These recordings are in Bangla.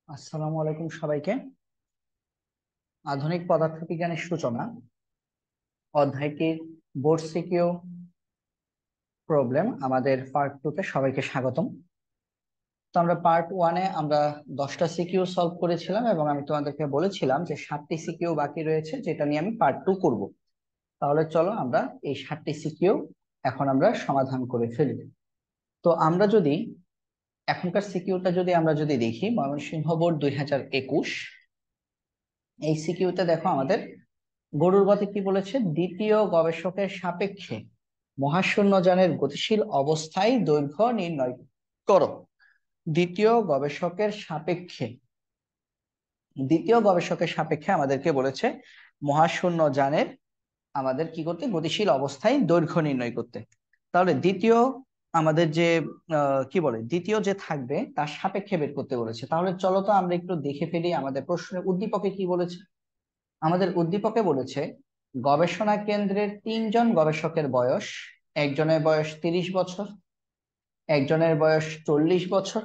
আসসালামু আলাইকুম সবাইকে। আধুনিক পদার্থবিজ্ঞানের সূচনা অধ্যায়টির বোর্ড সিকিউ প্রবলেম আমাদের পার্ট 2 তে সবাইকে স্বাগতম। তো আমরা পার্ট 1-এ আমরা 10টা সিকিউ সলভ করেছিলাম এবং আমি তোমাদেরকে বলেছিলাম যে 7টি সিকিউ বাকি রয়েছে, যেটা নিয়ে আমি পার্ট 2 করব। তাহলে চলো আমরা এই 7টি সিকিউ এখন আমরা সমাধান করে ফেলি। তো আমরা যদি এখনকার সিকিউটা আমরা যদি দেখি, ময়মনসিংহ বোর্ড 2021, এই সিকিউতে দেখো আমাদের গরুর গতি কি বলেছে, দ্বিতীয় গবেষকের সাপেক্ষে মহাশূন্য যানের গতিশীল অবস্থায় দৈর্ঘ্য নির্ণয় করো। দ্বিতীয় গবেষকের সাপেক্ষে আমাদেরকে বলেছে মহাশূন্য যানের আমাদের কি করতে, গতিশীল অবস্থায় দৈর্ঘ্য নির্ণয় করতে। তাহলে দ্বিতীয় আমাদের যে কি বলে দ্বিতীয় যে থাকবে তার সাপেক্ষে বের করতে বলেছে। তাহলে চলো তো আমরা একটু দেখে ফেলি আমাদের প্রশ্নের উদ্দীপকে কি বলেছে। আমাদের উদ্দীপকে বলেছে গবেষণা কেন্দ্রের 3জন গবেষকের বয়স, একজনের বয়স 30 বছর, একজনের বয়স 40 বছর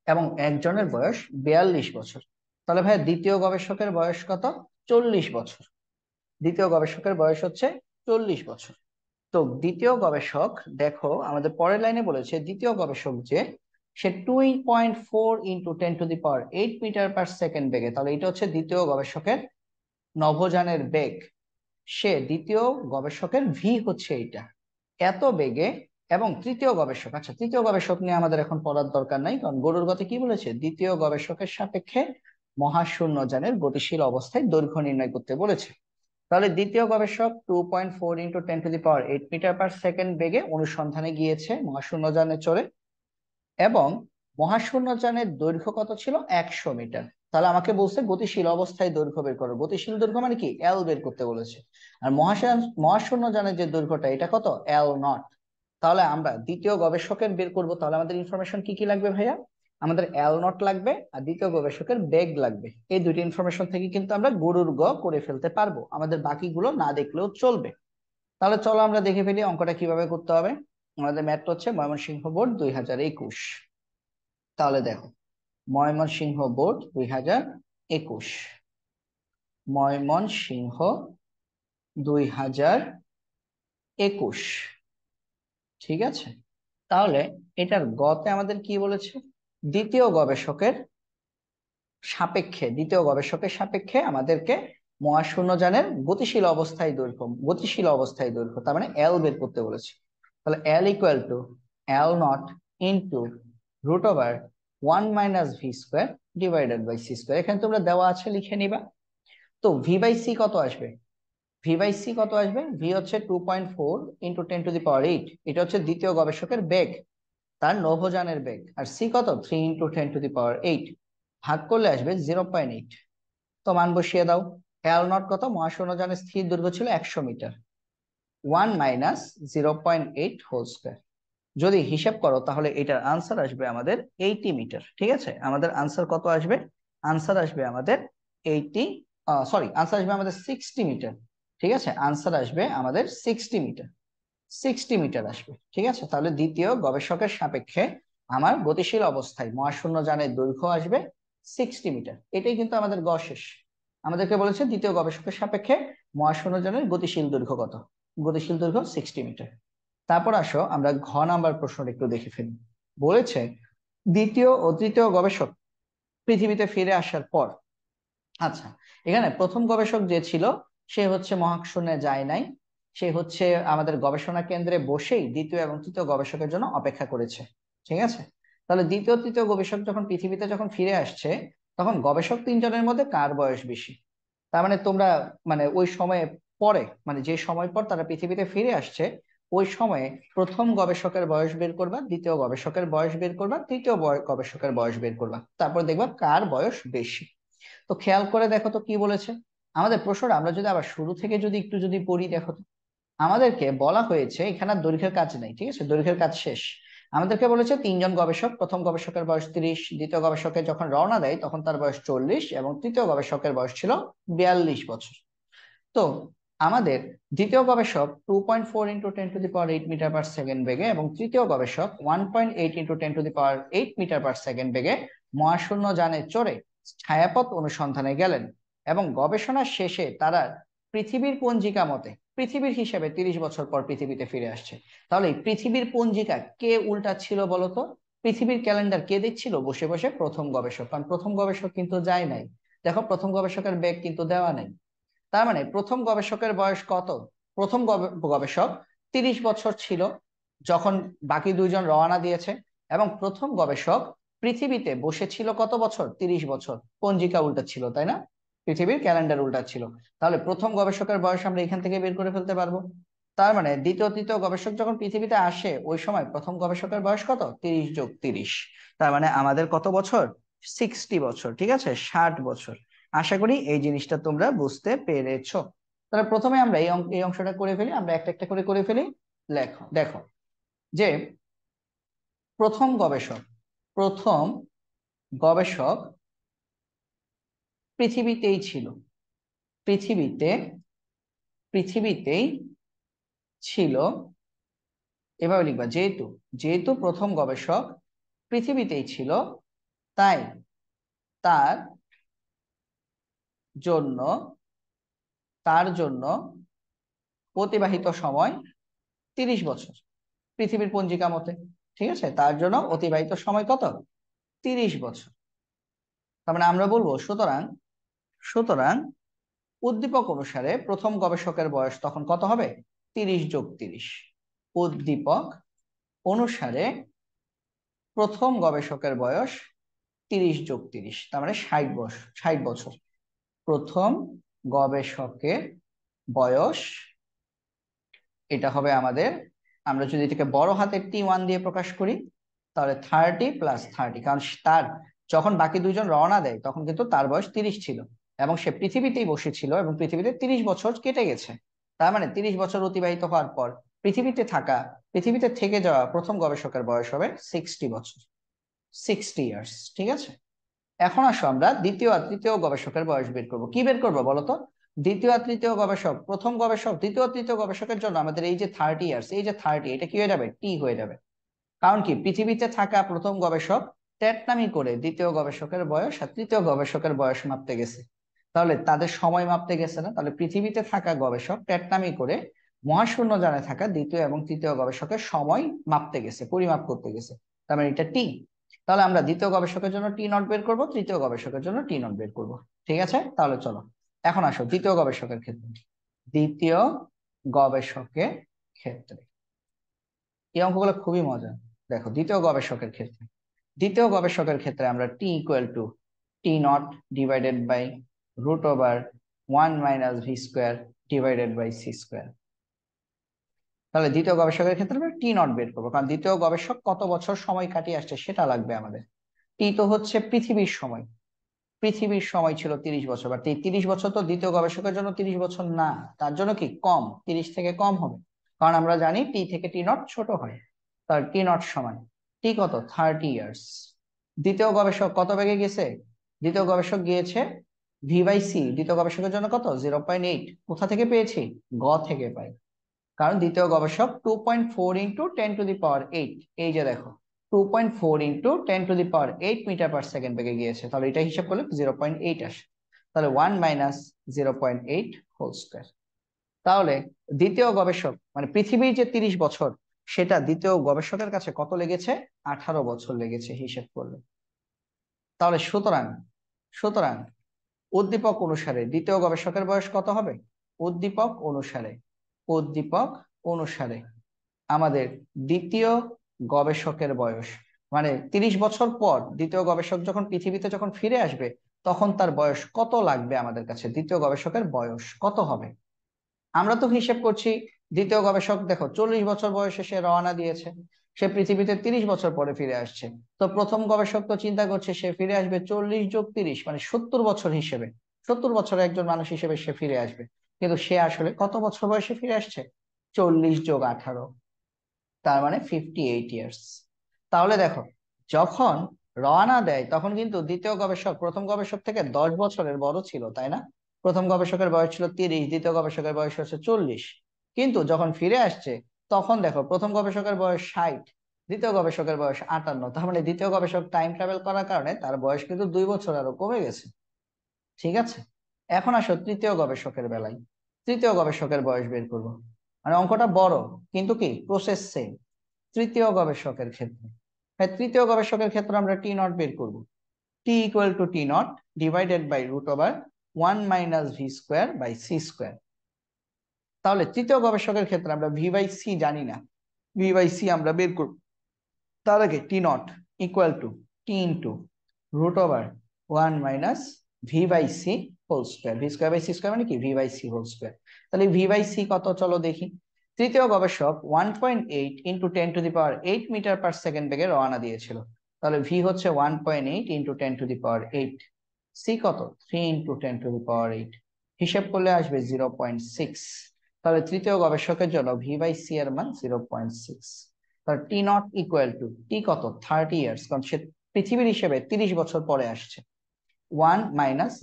এবং একজনের বয়স 42 বছর। তাহলে ভাই দ্বিতীয় গবেষকের বয়স কত? 40 বছর। দ্বিতীয় গবেষকের বয়স হচ্ছে 40 বছর। তো দ্বিতীয় গবেষক, দেখো আমাদের পরের লাইনে বলেছে দ্বিতীয় গবেষক যে সে 2.4 × 10⁸ মিটার পার সেকেন্ড বেগে। তাহলে এটা হচ্ছে দ্বিতীয় গবেষকের নভোযানের বেগ। সে দ্বিতীয় গবেষকের ভি হচ্ছে এইটা, এত বেগে। এবং তৃতীয় গবেষক, আচ্ছা তৃতীয় গবেষক নিয়ে আমাদের এখন পড়ার দরকার নাই, কারণ গরুর গতি কি বলেছে, দ্বিতীয় গবেষকের সাপেক্ষে মহাশূন্য যানের গতিশীল অবস্থায় দৈর্ঘ্য নির্ণয় করতে বলেছে। তাহলে দ্বিতীয় গবেষক 2.4 × 10⁸ মিটার পার সেকেন্ড বেগে অনুসন্ধানে গিয়েছে মহাশূন্য যানে চড়ে, এবং মহাশূন্য যানের দৈর্ঘ্য কত ছিল, 100 মিটার। তাহলে আমাকে বলছে গতিশীল অবস্থায় দৈর্ঘ্য বের করো। গতিশীল দৈর্ঘ্য মানে কি, এল বের করতে বলেছে। আর মহাশূন্য যানের যে দৈর্ঘ্যটা এটা কত, L0। তাহলে আমরা দ্বিতীয় গবেষকের বের করব। তাহলে আমাদের ইনফরমেশন কি কি লাগবে ভাইয়া, আমাদের L0 লাগবে আর দ্বিতীয় গবেষকের বেগ লাগবে। এই দুটি ইনফরমেশন থেকে কিন্তু আমরা গরুর গ করে ফেলতে পারবো, আমাদের বাকিগুলো না দেখলেও চলবে। তাহলে চলো আমরা দেখে ফেলি অঙ্কটা কিভাবে করতে হবে। আমাদের ম্যাথ হচ্ছে ময়মনসিংহ বোর্ড 2021। তাহলে দেখো, ময়মনসিংহ বোর্ড 2021, ময়মনসিংহ 2021, ঠিক আছে। তাহলে এটার গতে আমাদের কি বলেছে, দ্বিতীয় গবেষকের সাপেক্ষে আমাদেরকে মহাশূন্য যানের গতিশীল অবস্থায় দৈর্ঘ্য তার মানে এল বের করতে বলেছে। তাহলে এল equal two L0 into √1 - v²/c²। এখানে তোমরা দেওয়া আছে লিখে নিবা। তো v/c কত আসবে, ভি হচ্ছে 2.4 × 10⁸। এটা হচ্ছে দ্বিতীয় গবেষকের বেগ, তার নভোযানের বেগ। আর সি কত, 3 × 10⁸, ভাগ করলে আসবে 0.8। তো মান বসিয়ে দাও। L0 কত, মহাশূন্যযানের স্থির দৈর্ঘ্য ছিল 100 মিটার, 1 - 0.8 হোল স্কয়ার। যদি হিসাব করো তাহলে এটার আনসার আসবে আমাদের 80 মিটার। ঠিক আছে, আমাদের আনসার কত আসবে, আনসার আসবে আমাদের 60 মিটার। ঠিক আছে, আনসার আসবে আমাদের 60 মিটার আসবে। ঠিক আছে, তাহলে দ্বিতীয় গবেষকের সাপেক্ষে আমার গতিশীল অবস্থায় মহাশূন্য যানের দৈর্ঘ্য আসবে 60 মিটার। এটাই কিন্তু আমাদের গ শেষ। আমাদেরকে বলেছে দ্বিতীয় গবেষকের সাপেক্ষে মহাশূন্য যানের গতিশীল দৈর্ঘ্য কত, গতিশীল দৈর্ঘ্য 60 মিটার। তারপর আসো আমরা ঘ নাম্বার প্রশ্নটা একটু দেখে ফেলি। বলেছে দ্বিতীয় ও তৃতীয় গবেষক পৃথিবীতে ফিরে আসার পর, আচ্ছা এখানে প্রথম গবেষক যে ছিল সে হচ্ছে মহাশূন্যে যায় নাই, সে হচ্ছে আমাদের গবেষণা কেন্দ্রে বসেই দ্বিতীয় এবং তৃতীয় গবেষকের জন্য অপেক্ষা করেছে। ঠিক আছে, তাহলে দ্বিতীয় তৃতীয় গবেষক যখন পৃথিবীতে ফিরে আসছে, তখন গবেষক 3জনের মধ্যে কার বয়স বেশি। তার মানে তোমরা ওই সময়ে পরে, যে সময় পর তারা পৃথিবীতে ফিরে আসছে, ওই সময়ে প্রথম গবেষকের বয়স বের করবা, দ্বিতীয় গবেষকের বয়স বের করবা, তৃতীয় গবেষকের বয়স বের করবা, তারপর দেখবা কার বয়স বেশি। তো খেয়াল করে দেখো তো কি বলেছে আমাদের প্রশ্নটা। আমরা যদি আবার শুরু থেকে একটু পড়ি, দেখো তো আমাদেরকে বলা হয়েছে এখানে আর দৈর্ঘ্যের কাজ নেই। ঠিক আছে, দৈর্ঘ্যের কাজ শেষ। আমাদেরকে বলেছে 3জন গবেষক, প্রথম গবেষকের বয়স 30, দ্বিতীয় গবেষকের যখন রওনা দেয় তখন তার বয়স 40 এবং তৃতীয় গবেষকের বয়স ছিল 42 বছর। তো আমাদের দ্বিতীয় গবেষক 2.4 × 10⁸ মিটার পার সেকেন্ড বেগে এবং তৃতীয় গবেষক 1.8 × 10⁸ মিটার পার সেকেন্ড বেগে মহাশূন্য যানে চড়ে ছায়াপথ অনুসন্ধানে গেলেন এবং গবেষণার শেষে তারা পৃথিবীর পঞ্জিকা মতে পৃথিবীর হিসেবে 30 বছর পর পৃথিবীতে ফিরে আসছে। তাহলে এই পৃথিবীর পঞ্জিকা কে উল্টাচ্ছিল বলতো? পৃথিবীর ক্যালেন্ডার কে দিচ্ছিল বসে বসে? প্রথম গবেষক। কারণ প্রথম গবেষক কিন্তু যায় নাই, দেখো প্রথম গবেষকের ব্যাগ কিন্তু দেওয়া নেই। তার মানে প্রথম গবেষকের বয়স কত? প্রথম গবেষক 30 বছর ছিল যখন বাকি দুইজন রওনা দিয়েছে, এবং প্রথম গবেষক পৃথিবীতে বসেছিল কত বছর? 30 বছর। পঞ্জিকা উল্টাচ্ছিল, তাই না? পৃথিবীর ক্যালেন্ডার উল্টাচ্ছিল। তাহলে প্রথম গবেষকের বয়স আমরা এখান থেকে বের করে ফেলতে পারবো। তার মানে দ্বিতীয় তৃতীয় গবেষক যখন পৃথিবীতে আসে ওই সময় প্রথম গবেষকের বয়স কত? 30 যোগ 30। তার মানে আমাদের কত বছর? 60 বছর, ঠিক আছে, 60 বছর। আশা করি এই জিনিসটা তোমরা বুঝতে পেরেছো। তাহলে প্রথমে আমরা এই অংশটা করে ফেলি, আমরা একটা একটা করে করে ফেলি। লেখো, দেখো যে প্রথম গবেষক পৃথিবীতেই ছিল, পৃথিবীতে পৃথিবীতেই ছিল। এভাবে লিখবা, যেহেতু যেহেতু প্রথম গবেষক পৃথিবীতেই ছিল, তাই তার জন্য তার জন্য অতিবাহিত সময় 30 বছর পৃথিবীর পঞ্জিকা মতে। ঠিক আছে, তার জন্য অতিবাহিত সময় কত? 30 বছর। তার মানে আমরা বলবো সুতরাং সুতরাং উদ্দীপক অনুসারে প্রথম গবেষকের বয়স তখন কত হবে? 30 যোগ 30। উদ্দীপক অনুসারে প্রথম গবেষকের বয়স 30 যোগ 30, তার মানে 60 বছর। প্রথম গবেষকের বয়স, এটা হবে আমাদের, আমরা যদি এটাকে বড় হাতের T1 দিয়ে প্রকাশ করি তাহলে 30 + 30, কারণ তার যখন বাকি দুইজন রওনা দেয় তখন কিন্তু তার বয়স 30 ছিল এবং সে পৃথিবীতেই বসেছিল এবং পৃথিবীতে 30 বছর কেটে গেছে। তার মানে 30 বছর অতিবাহিত হওয়ার পর পৃথিবীতে থেকে যাওয়া প্রথম গবেষকের বয়স হবে 60 বছর, 60 ইয়ার্স। ঠিক আছে, এখন আসো আমরা দ্বিতীয় আর তৃতীয় গবেষকের বয়স বের করবো। কি বের করবো বলতো? দ্বিতীয় আর তৃতীয় গবেষক, প্রথম গবেষক দ্বিতীয় তৃতীয় গবেষকের জন্য আমাদের এই যে 30 ইয়ার্স, এই যে 30, এটা কি হয়ে যাবে? টি হয়ে যাবে। কারণ কি, পৃথিবীতে থাকা প্রথম গবেষক ট্যাটনামি করে দ্বিতীয় গবেষকের বয়স আর তৃতীয় গবেষকের বয়স মাপতে গেছে। তাহলে তাদের সময় মাপতে গেছে না, তাহলে পৃথিবীতে থাকা গবেষক ট্যাটনামি করে মহাশূন্য যানে থাকা দ্বিতীয় এবং তৃতীয় গবেষকের সময় মাপতে গেছে, পরিমাপ করতে গেছে। তার মানে এটা টি। তাহলে আমরা দ্বিতীয় গবেষকের জন্য T0 বের করব, তৃতীয় গবেষকের জন্য T0 বের করব। ঠিক আছে, তাহলে চলো এখন আসো দ্বিতীয় গবেষকের ক্ষেত্রে। দ্বিতীয় গবেষকের ক্ষেত্রে এই অঙ্কগুলো খুবই মজা। দেখো দ্বিতীয় গবেষকের ক্ষেত্রে আমরা T = T0 / 1 - v² / c²। তাহলে দ্বিতীয় গবেষকের ক্ষেত্রে আমরা T0 বের করবো, কারণ দ্বিতীয় গবেষক কত বছর সময় কাটিয়ে আসছে সেটা লাগবে আমাদের। টি তো হচ্ছে পৃথিবীর সময়, পৃথিবীর সময় ছিল 30 বছর, বাট এই 30 বছর তো দ্বিতীয় গবেষকের জন্য 30 বছর না, তার জন্য কি কম, 30 থেকে কম হবে। কারণ আমরা জানি টি থেকে T0 ছোট হয়। তার T0 সমান টি কত? 30 ইয়ার্স। দ্বিতীয় গবেষক কত বেগে গেছে? দ্বিতীয় গবেষক গিয়েছে v/c। দ্বিতীয় গবেষকের জন্য কত? 0.8। কোথা থেকে পেয়েছি? গ থেকে পাই। কারণ দ্বিতীয় গবেষক 2.4 × 10⁸। এই যে দেখো 2.4 × 10⁸ মিটার/সেকেন্ড বেগে গিয়েছে, তাহলে এটা হিসাব করলে 0.8 আসে। তাহলে 1 - 0.8 হোল স্কয়ার। তাহলে দ্বিতীয় গবেষক মানে পৃথিবীর যে 30 বছর, সেটা দ্বিতীয় গবেষকের কাছে কত লেগেছে? 18 বছর লেগেছে হিসাব করলে। তাহলে সুতরাং সুতরাং উদ্দীপক অনুসারে দ্বিতীয় গবেষকের বয়স কত হবে? উদ্দীপক অনুসারে আমাদের দ্বিতীয় গবেষকের বয়স মানে 30 বছর পর দ্বিতীয় গবেষক যখন পৃথিবীতে যখন ফিরে আসবে তখন তার বয়স কত লাগবে আমাদের কাছে? দ্বিতীয় গবেষকের বয়স কত হবে? আমরা তো হিসেব করছি দ্বিতীয় গবেষক দেখো 40 বছর বয়সে সে রওনা দিয়েছে, সে পৃথিবীতে 30 বছর পরে ফিরে আসছে। তো প্রথম গবেষক তো চিন্তা করছে সে ফিরে আসবে 40 যোগ 30 মানে 70 বছর হিসেবে, 70 বছরের একজন মানুষ হিসেবে সে ফিরে আসবে। কিন্তু সে আসলে কত বছর বয়সে ফিরে আসছে? 40 যোগ 18, তার মানে 58 ইয়ার্স। তাহলে দেখো যখন রওনা দেয় তখন কিন্তু দ্বিতীয় গবেষক প্রথম গবেষক থেকে 10 বছরের বড় ছিল, তাই না? প্রথম গবেষকের বয়স ছিল 30, দ্বিতীয় গবেষকের বয়স হচ্ছে 40। কিন্তু যখন ফিরে আসছে তখন দেখো প্রথম গবেষকের বয়স 60, দ্বিতীয় গবেষকের বয়স 58, তার মানে দ্বিতীয় গবেষক টাইম ট্রাভেল করার কারণে তার বয়স কিন্তু 2 বছর আরো কমে গেছে। ঠিক আছে, এখন আসো তৃতীয় গবেষকের বেলায়। তৃতীয় গবেষকের বয়স বের করব, মানে অঙ্কটা বড় কিন্তু কি প্রসেস সেম। তৃতীয় গবেষকের ক্ষেত্রে, হ্যাঁ তৃতীয় গবেষকের ক্ষেত্রে আমরা টি নট বের করব। T equal to T naught divided by √1 - v² / c²। তাহলে তৃতীয় গবেষকের ক্ষেত্রে আমরা v/c জানি না, v/c আমরা বের করব। তার আগে T naught equal to T into √1 - v/c² v²/c² মানে কি v/c²। তাহলে v/c কত চলো দেখি। তৃতীয় গবেষক 1.8 × 10⁸ মিটার/সেকেন্ড বেগে রওনা দিয়েছিল। তাহলে v হচ্ছে 1.8 × 10⁸। c কত 3 × 10⁸। হিসেব করলে আসবে 0.6। তাহলে তৃতীয় গবেষকের জন্য v/c এর মান 0.6। তাহলে টি নট ইকুয়াল টু টি কত 30 ইয়ার্স, কারণ সে পৃথিবীর হিসেবে 30 বছর পরে আসছে। 1 -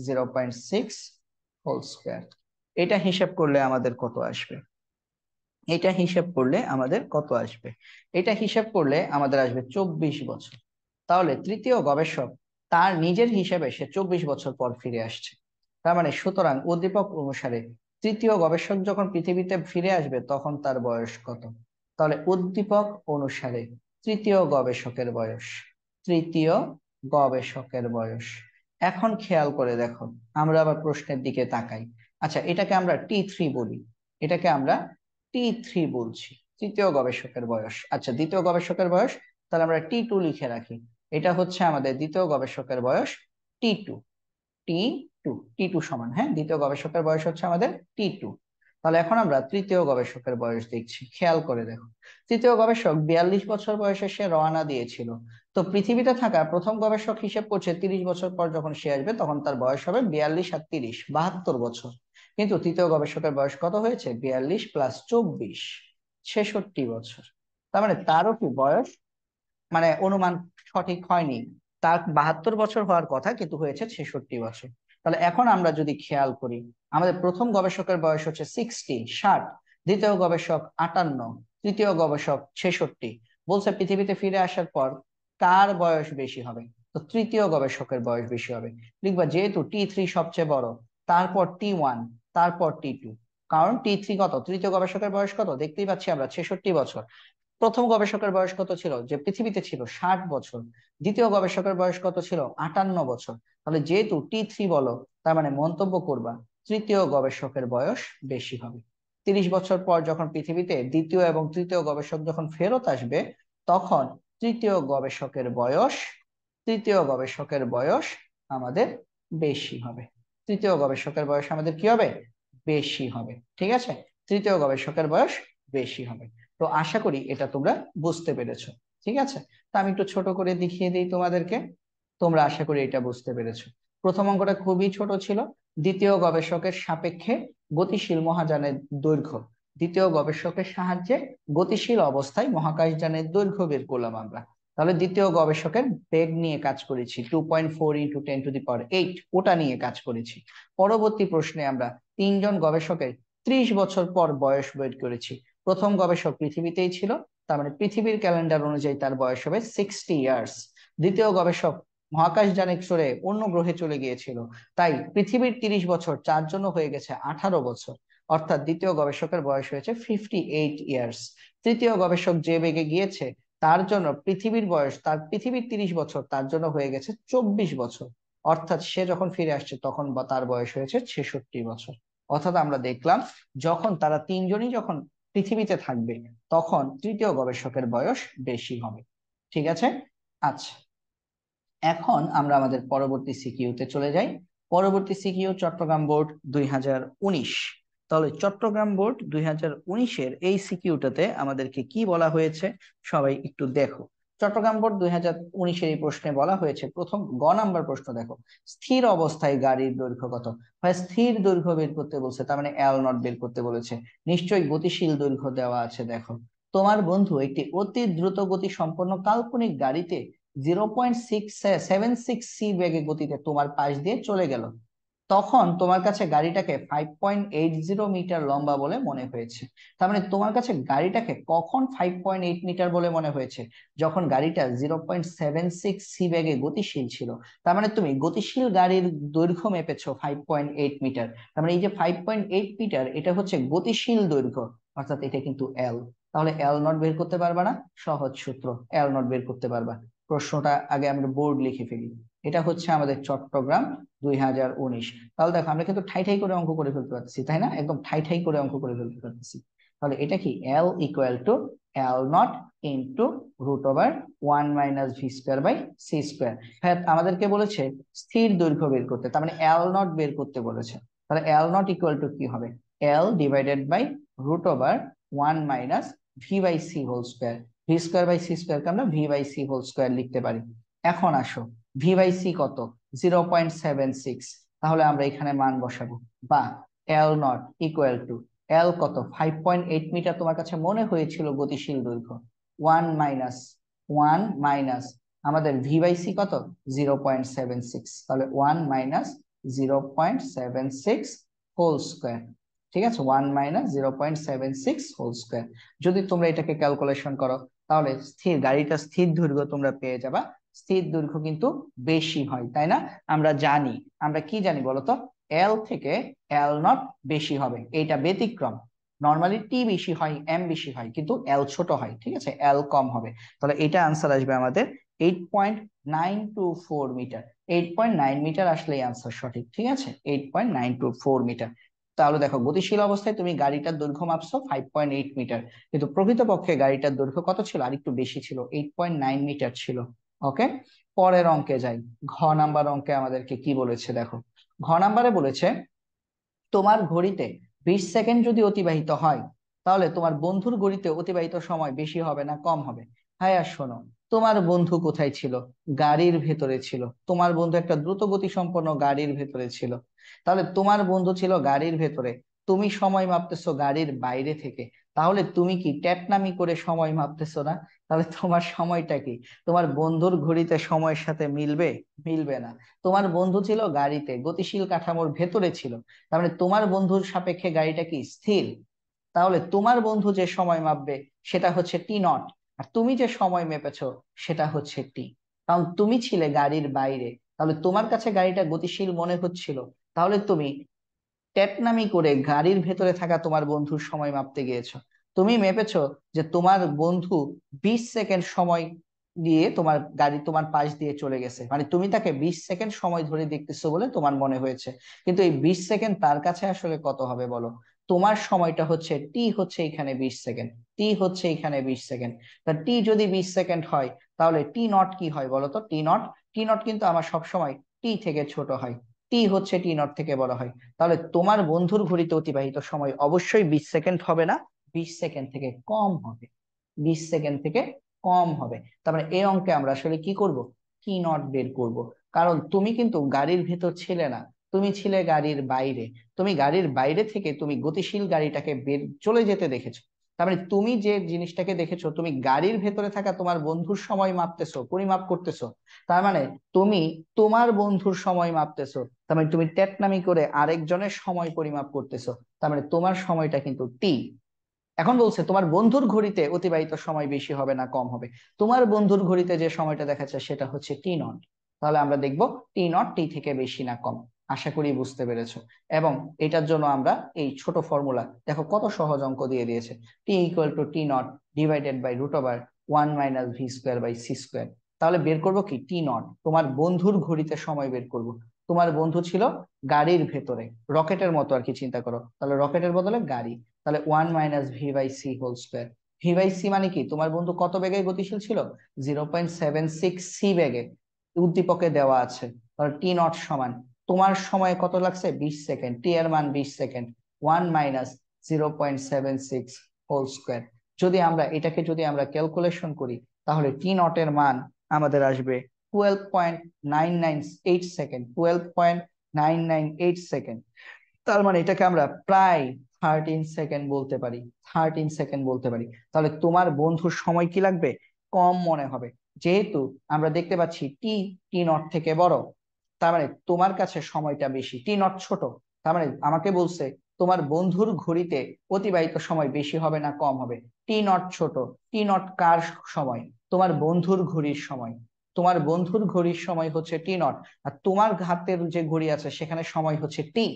0.6² এটা হিসাব করলে আমাদের কত আসবে? এটা হিসাব করলে আমাদের কত আসবে? এটা হিসাব করলে আমাদের আসবে 24 বছর। তাহলে তৃতীয় গবেষক তার নিজের হিসেবে সে 24 বছর পর ফিরে আসছে। তার মানে সুতরাং উদ্দীপক অনুসারে তৃতীয় গবেষক যখন পৃথিবীতে ফিরে আসবে তখন তার বয়স কত? তাহলে উদ্দীপক অনুসারে তৃতীয় গবেষকের বয়স, তৃতীয় গবেষকের বয়স। এখন খেয়াল করে দেখো, আমরা আবার প্রশ্নের দিকে তাকাই। আচ্ছা, এটাকে আমরা T3 বলি, এটাকে আমরা T3 বলছি, তৃতীয় গবেষকের বয়স। আচ্ছা, দ্বিতীয় গবেষকের বয়স তাহলে আমরা T2 লিখে রাখি। এটা হচ্ছে আমাদের দ্বিতীয় গবেষকের বয়স T2। টি টু সমান, হ্যাঁ দ্বিতীয় গবেষকের বয়স হচ্ছে আমাদের T2। তাহলে এখন আমরা তৃতীয় গবেষকের বয়স দেখছি। খেয়াল করে দেখো, তৃতীয় গবেষক 42 বছর বয়সে সে রওনা দিয়েছিল। তো পৃথিবীতে থাকা প্রথম গবেষক হিসেব করছে 30 বছর পর যখন সে আসবে তখন তার বয়স হবে 42 আর 30 72 বছর। কিন্তু তৃতীয় গবেষকের বয়স কত হয়েছে? 42 + 24 66 বছর। তার মানে তারও কি বয়স, মানে অনুমান সঠিক হয়নি, তার 72 বছর হওয়ার কথা কিন্তু হয়েছে 66 বছর। তাহলে এখন আমরা যদি খেয়াল করি, আমাদের প্রথম গবেষকের বয়স হচ্ছে 60 দ্বিতীয় গবেষক 58, তৃতীয় গবেষক 66। বলছে পৃথিবীতে ফিরে আসার পর কার বয়স বেশি হবে? তো তৃতীয় গবেষকের বয়স বেশি হবে। লিখবা যেহেতু T3 সবচেয়ে বড়, তারপর T1, তারপর T2। কারণ T3 কত, তৃতীয় গবেষকের বয়স কত দেখতেই পাচ্ছি আমরা 66 বছর। প্রথম গবেষকের বয়স কত ছিল যে পৃথিবীতে ছিল? 60 বছর। দ্বিতীয় গবেষকের বয়স কত ছিল? 58 বছর। তাহলে যেহেতু T3 বলো, তার মানে মন্তব্য করবা তৃতীয় গবেষকের বয়স বেশি হবে। 30 বছর পর যখন পৃথিবীতে দ্বিতীয় এবং তৃতীয় গবেষক যখন ফেরত আসবে তখন তৃতীয় গবেষকের বয়স, তৃতীয় গবেষকের বয়স আমাদের বেশি হবে। তৃতীয় গবেষকের বয়স আমাদের কি হবে? বেশি হবে। ঠিক আছে, তৃতীয় গবেষকের বয়স বেশি হবে। তো আশা করি এটা তোমরা বুঝতে পেরেছো। ঠিক আছে, তা আমি একটু ছোট করে দেখিয়ে দিই তোমাদেরকে। তোমরা আশা করি এটা বুঝতে পেরেছো। প্রথম অঙ্কটা খুবই ছোট ছিল, দ্বিতীয় গবেষকের সাপেক্ষে গতিশীল মহাযানের দৈর্ঘ্য, দ্বিতীয় গবেষকের সাহায্যে গতিশীল অবস্থায় মহাকাশযানের দৈর্ঘ্য বের করলাম আমরা। তাহলে দ্বিতীয় গবেষকের বেগ নিয়ে কাজ করেছি, 2.4 × 10⁸, ওটা নিয়ে কাজ করেছি। পরবর্তী প্রশ্নে আমরা 3জন গবেষকের 30 বছর পর বয়স বের করেছি। প্রথম গবেষক পৃথিবীতেই ছিল, তার মানে পৃথিবীর ক্যালেন্ডার অনুযায়ী তার বয়স হবে 60 ইয়ার্স। দ্বিতীয় গবেষক মহাকাশযানে চড়ে অন্য গ্রহে চলে গিয়েছিল, তাই পৃথিবীর 30 বছর তার জন্য হয়ে গেছে 18 বছর। অর্থাৎ দ্বিতীয় গবেষকের বয়স হয়েছে 58 ইয়ার্স। তৃতীয় গবেষক যে বেগে গিয়েছে তার জন্য পৃথিবীর বয়স, তার পৃথিবীর 30 বছর তার জন্য হয়ে গেছে 24 বছর। অর্থাৎ সে যখন ফিরে আসছে তখন তার বয়স হয়েছে 66 বছর। অর্থাৎ আমরা দেখলাম যখন তারা তিনজনই যখন পৃথিবীতে থাকবে তখন তৃতীয় গবেষকের বয়স বেশি হবে। ঠিক আছে, আচ্ছা এখন আমরা আমাদের পরবর্তী সিকিউতে চলে যাই। পরবর্তী সিকিউ চট্টগ্রাম বোর্ড 2019। তাহলে চট্টগ্রাম বোর্ড 2019-এর এই সিকিউটাতে আমাদেরকে কি বলা হয়েছে সবাই একটু দেখো। চট্টগ্রাম বোর্ড 2019-এর এই প্রশ্নে বলা হয়েছে, প্রথম গ নাম্বার প্রশ্ন দেখো, স্থির অবস্থায় গাড়ির দৈর্ঘ্য কত? হয় স্থির দৈর্ঘ্য বের করতে বলছে, তার মানে এল নট বের করতে বলেছে। নিশ্চয়ই গতিশীল দৈর্ঘ্য দেওয়া আছে। দেখো, তোমার বন্ধু একটি অতি দ্রুত গতি সম্পন্ন কাল্পনিক গাড়িতে 0.676 সি বেগে গতিতে তোমার পাশ দিয়ে চলে গেল। তখন তোমার কাছে গাড়িটাকে 5.80 মিটার লম্বা বলে মনে হয়েছে। তার মানে তোমার কাছে গাড়িটাকে কখন 5.8 মিটার বলে মনে হয়েছে? যখন গাড়িটা 0.76 সি বেগে গতিশীল ছিল। তার মানে তুমি গতিশীল গাড়ির দৈর্ঘ্য মেপেছো 5.8 মিটার। তার মানে এই যে 5.8 মিটার এটা হচ্ছে গতিশীল দৈর্ঘ্য, অর্থাৎ এটা কিন্তু এল। তাহলে এল নট বের করতে পারবা না? সহজ সূত্র, এল নট বের করতে পারবা। প্রশ্নটা আগে আমরা বোর্ড লিখে ফেলি। এটা হচ্ছে আমাদের চট্টগ্রাম 2019। তাহলে দেখো আমরা কিন্তু ঠাই ঠাই করে অঙ্ক করে ফেলতে পারছি, তাই না? একদম ঠাই ঠাই করে অঙ্ক করে ফেলতে পারতেছি। তাহলে এটা কি L equal to L naught into √1 - v² / c²। হ্যাঁ, আমাদেরকে বলেছে স্থির দৈর্ঘ্য বের করতে, তার মানে এল নট বের করতে বলেছে। তাহলে এল নট ইকুয়াল টু কি হবে? এল ডিভাইডেড বাই √1 - v/c²। v²/c² কে আমরা v/c² লিখতে পারি। এখন আসো, v/c কত? 0.76। তাহলে আমরা এখানে মান বসাবো, বা এল নট ইকুয়াল টু এল কত? 5.8 মিটার তোমার কাছে মনে হয়েছিল গতিশীল দৈর্ঘ্য। 1 - আমাদের v/c কত? 0.76। তাহলে 1 - 0.76 হোল স্কোয়ার। ঠিক আছে, 1 - 0.76 হোল স্কোয়ার। যদি তোমরা এটাকে ক্যালকুলেশন করো তাহলে গাড়িটা স্থির দৈর্ঘ্য তোমরা পেয়ে যাবা। স্থির দৈর্ঘ্য কিন্তু বেশি হয়, তাই না? আমরা জানি, আমরা কি জানি বলতো? এল থেকে এল নট বেশি হবে, এইটা ব্যতিক্রম। নর্মালি টি বেশি হয়, এম বেশি হয়, কিন্তু এল ছোট হয়, ঠিক আছে, এল কম হবে। তাহলে এটা আনসার আসবে আমাদের 8.924 মিটার। 8.9 মিটার আসলেই আনসার সঠিক, ঠিক আছে, 8.924 মিটার। তাহলে দেখো, গতিশীল অবস্থায় তুমি গাড়িটার দৈর্ঘ্য মাপছো 5.8 মিটার, কিন্তু প্রকৃতপক্ষে গাড়িটার দৈর্ঘ্য কত ছিল? আরেকটু বেশি ছিল, 8.9 মিটার ছিল। ওকে, পরের অঙ্কে যাই। ঘ নাম্বার অঙ্কে আমাদেরকে কি বলেছে দেখো। ঘ নাম্বারে বলেছে তোমার ঘড়িতে 20 সেকেন্ড যদি অতিবাহিত হয়, তাহলে তোমার বন্ধুর ঘড়িতে অতিবাহিত সময় বেশি হবে না কম হবে? হ্যাঁ, আর শোনো, তোমার বন্ধু কোথায় ছিল? গাড়ির ভেতরে ছিল। তোমার বন্ধু একটা দ্রুত গতি সম্পন্ন গাড়ির ভেতরে ছিল। তাহলে তোমার বন্ধু ছিল গাড়ির ভেতরে, তুমি সময় মাপতেছো গাড়ির বাইরে থেকে। তাহলে তুমি কি ট্যাটনামি করে সময় মাপতেছো না? তাহলে তোমার সময়টা কি? তোমার বন্ধুর ঘড়িতে সময়ের সাথে মিলবে? মিলবে না। তোমার বন্ধু ছিল গাড়িতে, গতিশীল কাঠামোর ভেতরে ছিল। তার মানে তোমার বন্ধুর সাপেক্ষে গাড়িটা কি স্থির? তাহলে তোমার বন্ধু যে সময় মাপবে সেটা হচ্ছে টি নট, আর তুমি যে সময় মেপেছো সেটা হচ্ছে টি। কারণ তুমি ছিলে গাড়ির বাইরে, তাহলে তোমার কাছে গাড়িটা গতিশীল মনে হচ্ছিল। তাহলে তুমি ট্যাটনামি করে গাড়ির ভেতরে থাকা তোমার বন্ধুর সময় মাপতে গিয়েছো। তুমি মেপেছো যে তোমার বন্ধু 20 সেকেন্ড সময় দিয়ে তোমার গাড়ি তোমার পাশ দিয়ে চলে গেছে, মানে তুমি তাকে 20 সেকেন্ড সময় ধরে দেখতেছো বলে তোমার মনে হয়েছে। কিন্তু এই 20 সেকেন্ড তার কাছে আসলে কত হবে বলো? তোমার সময়টা হচ্ছে টি, হচ্ছে এখানে 20 সেকেন্ড। টি হচ্ছে এখানে 20 সেকেন্ড। তা টি যদি 20 সেকেন্ড হয়, তাহলে টি নট কি হয় বলো তো? টি নট, টি নট কিন্তু আমার সবসময় টি থেকে ছোট হয়। টি হচ্ছে টি নট থেকে বড় হয়। তাহলে তোমার বন্ধুর ঘড়িতে অতিবাহিত সময় অবশ্যই 20 সেকেন্ড হবে না, 20 সেকেন্ড থেকে কম হবে। 20 সেকেন্ড থেকে কম হবে। তার মানে এই অঙ্কে আমরা আসলে কি করব? টি নট বের করব। কারণ তুমি কিন্তু গাড়ির ভেতর ছিলে না, তুমি ছিলে গাড়ির বাইরে। তুমি গাড়ির বাইরে থেকে তুমি গতিশীল গাড়িটাকে বের চলে যেতে দেখেছো। তার মানে তুমি যে জিনিসটাকে দেখেছো, তুমি গাড়ির ভেতরে থাকা তোমার বন্ধুর সময় মাপতেছো, পরিমাপ করতেছো। তার মানে তুমি তোমার বন্ধুর সময় মাপতেছো। তার মানে তুমি ট্যাটনামি করে আরেকজনের সময় পরিমাপ করতেছো। তার মানে তোমার সময়টা কিন্তু টি। এখন বলছে তোমার বন্ধুর ঘড়িতে অতিবাহিত সময় বেশি হবে না কম হবে? তোমার বন্ধুর ঘড়িতে যে সময়টা দেখাচ্ছে সেটা হচ্ছে টি নট। তাহলে আমরা দেখব টি নট টি থেকে বেশি না কম। আশা করি বুঝতে পেরেছো। এবং এটার জন্য আমরা এই ছোট ফর্মুলা দেখো, কত সহজ অঙ্ক দিয়ে দিয়েছে। T equal to T naught divided by √1 - v² / c²। তাহলে বের করব কি? টি নট তোমার বন্ধুর ঘড়িতে সময় বের করব। তোমার বন্ধু ছিল গাড়ির ভেতরে, রকেটের মতো আর কি, চিন্তা করো। তাহলে রকেটের বদলে গাড়ি। তাহলে 1 - v/c²। v/c মানে কি? তোমার বন্ধু কত বেগে গতিশীল ছিল? 0.76 সি বেগে উদ্দীপকে দেওয়া আছে। তাহলে টি নট সমান তোমার সময় কত লাগছে? 20 সেকেন্ড, টি এর মান 20 সেকেন্ড। 1 - 0.76 whole square. যদি আমরা এটাকে ক্যালকুলেশন করি, তাহলে টি নট এর মান আমাদের আসবে 12.998 সেকেন্ড। 12.998 সেকেন্ড। তার মানে এটাকে আমরা প্রায় 13 সেকেন্ড বলতে পারি। 13 সেকেন্ড বলতে পারি। তাহলে তোমার বন্ধুর সময় কি লাগবে? কম মনে হবে, যেহেতু আমরা দেখতে পাচ্ছি টি টি নট থেকে বড়। তার মানে তোমার কাছে সময়টা বেশি, টি নট ছোট। তার মানে আমাকে বলছে তোমার বন্ধুর ঘড়িতে অতিবাহিত সময় বেশি হবে না কম হবে। টি নট ছোট, টি নট কার সময়? তোমার বন্ধুর ঘড়ির সময়। তোমার বন্ধুর ঘড়ির সময় হচ্ছে টি নট, আর তোমার হাতের যে ঘড়ি আছে সেখানে সময় হচ্ছে টি।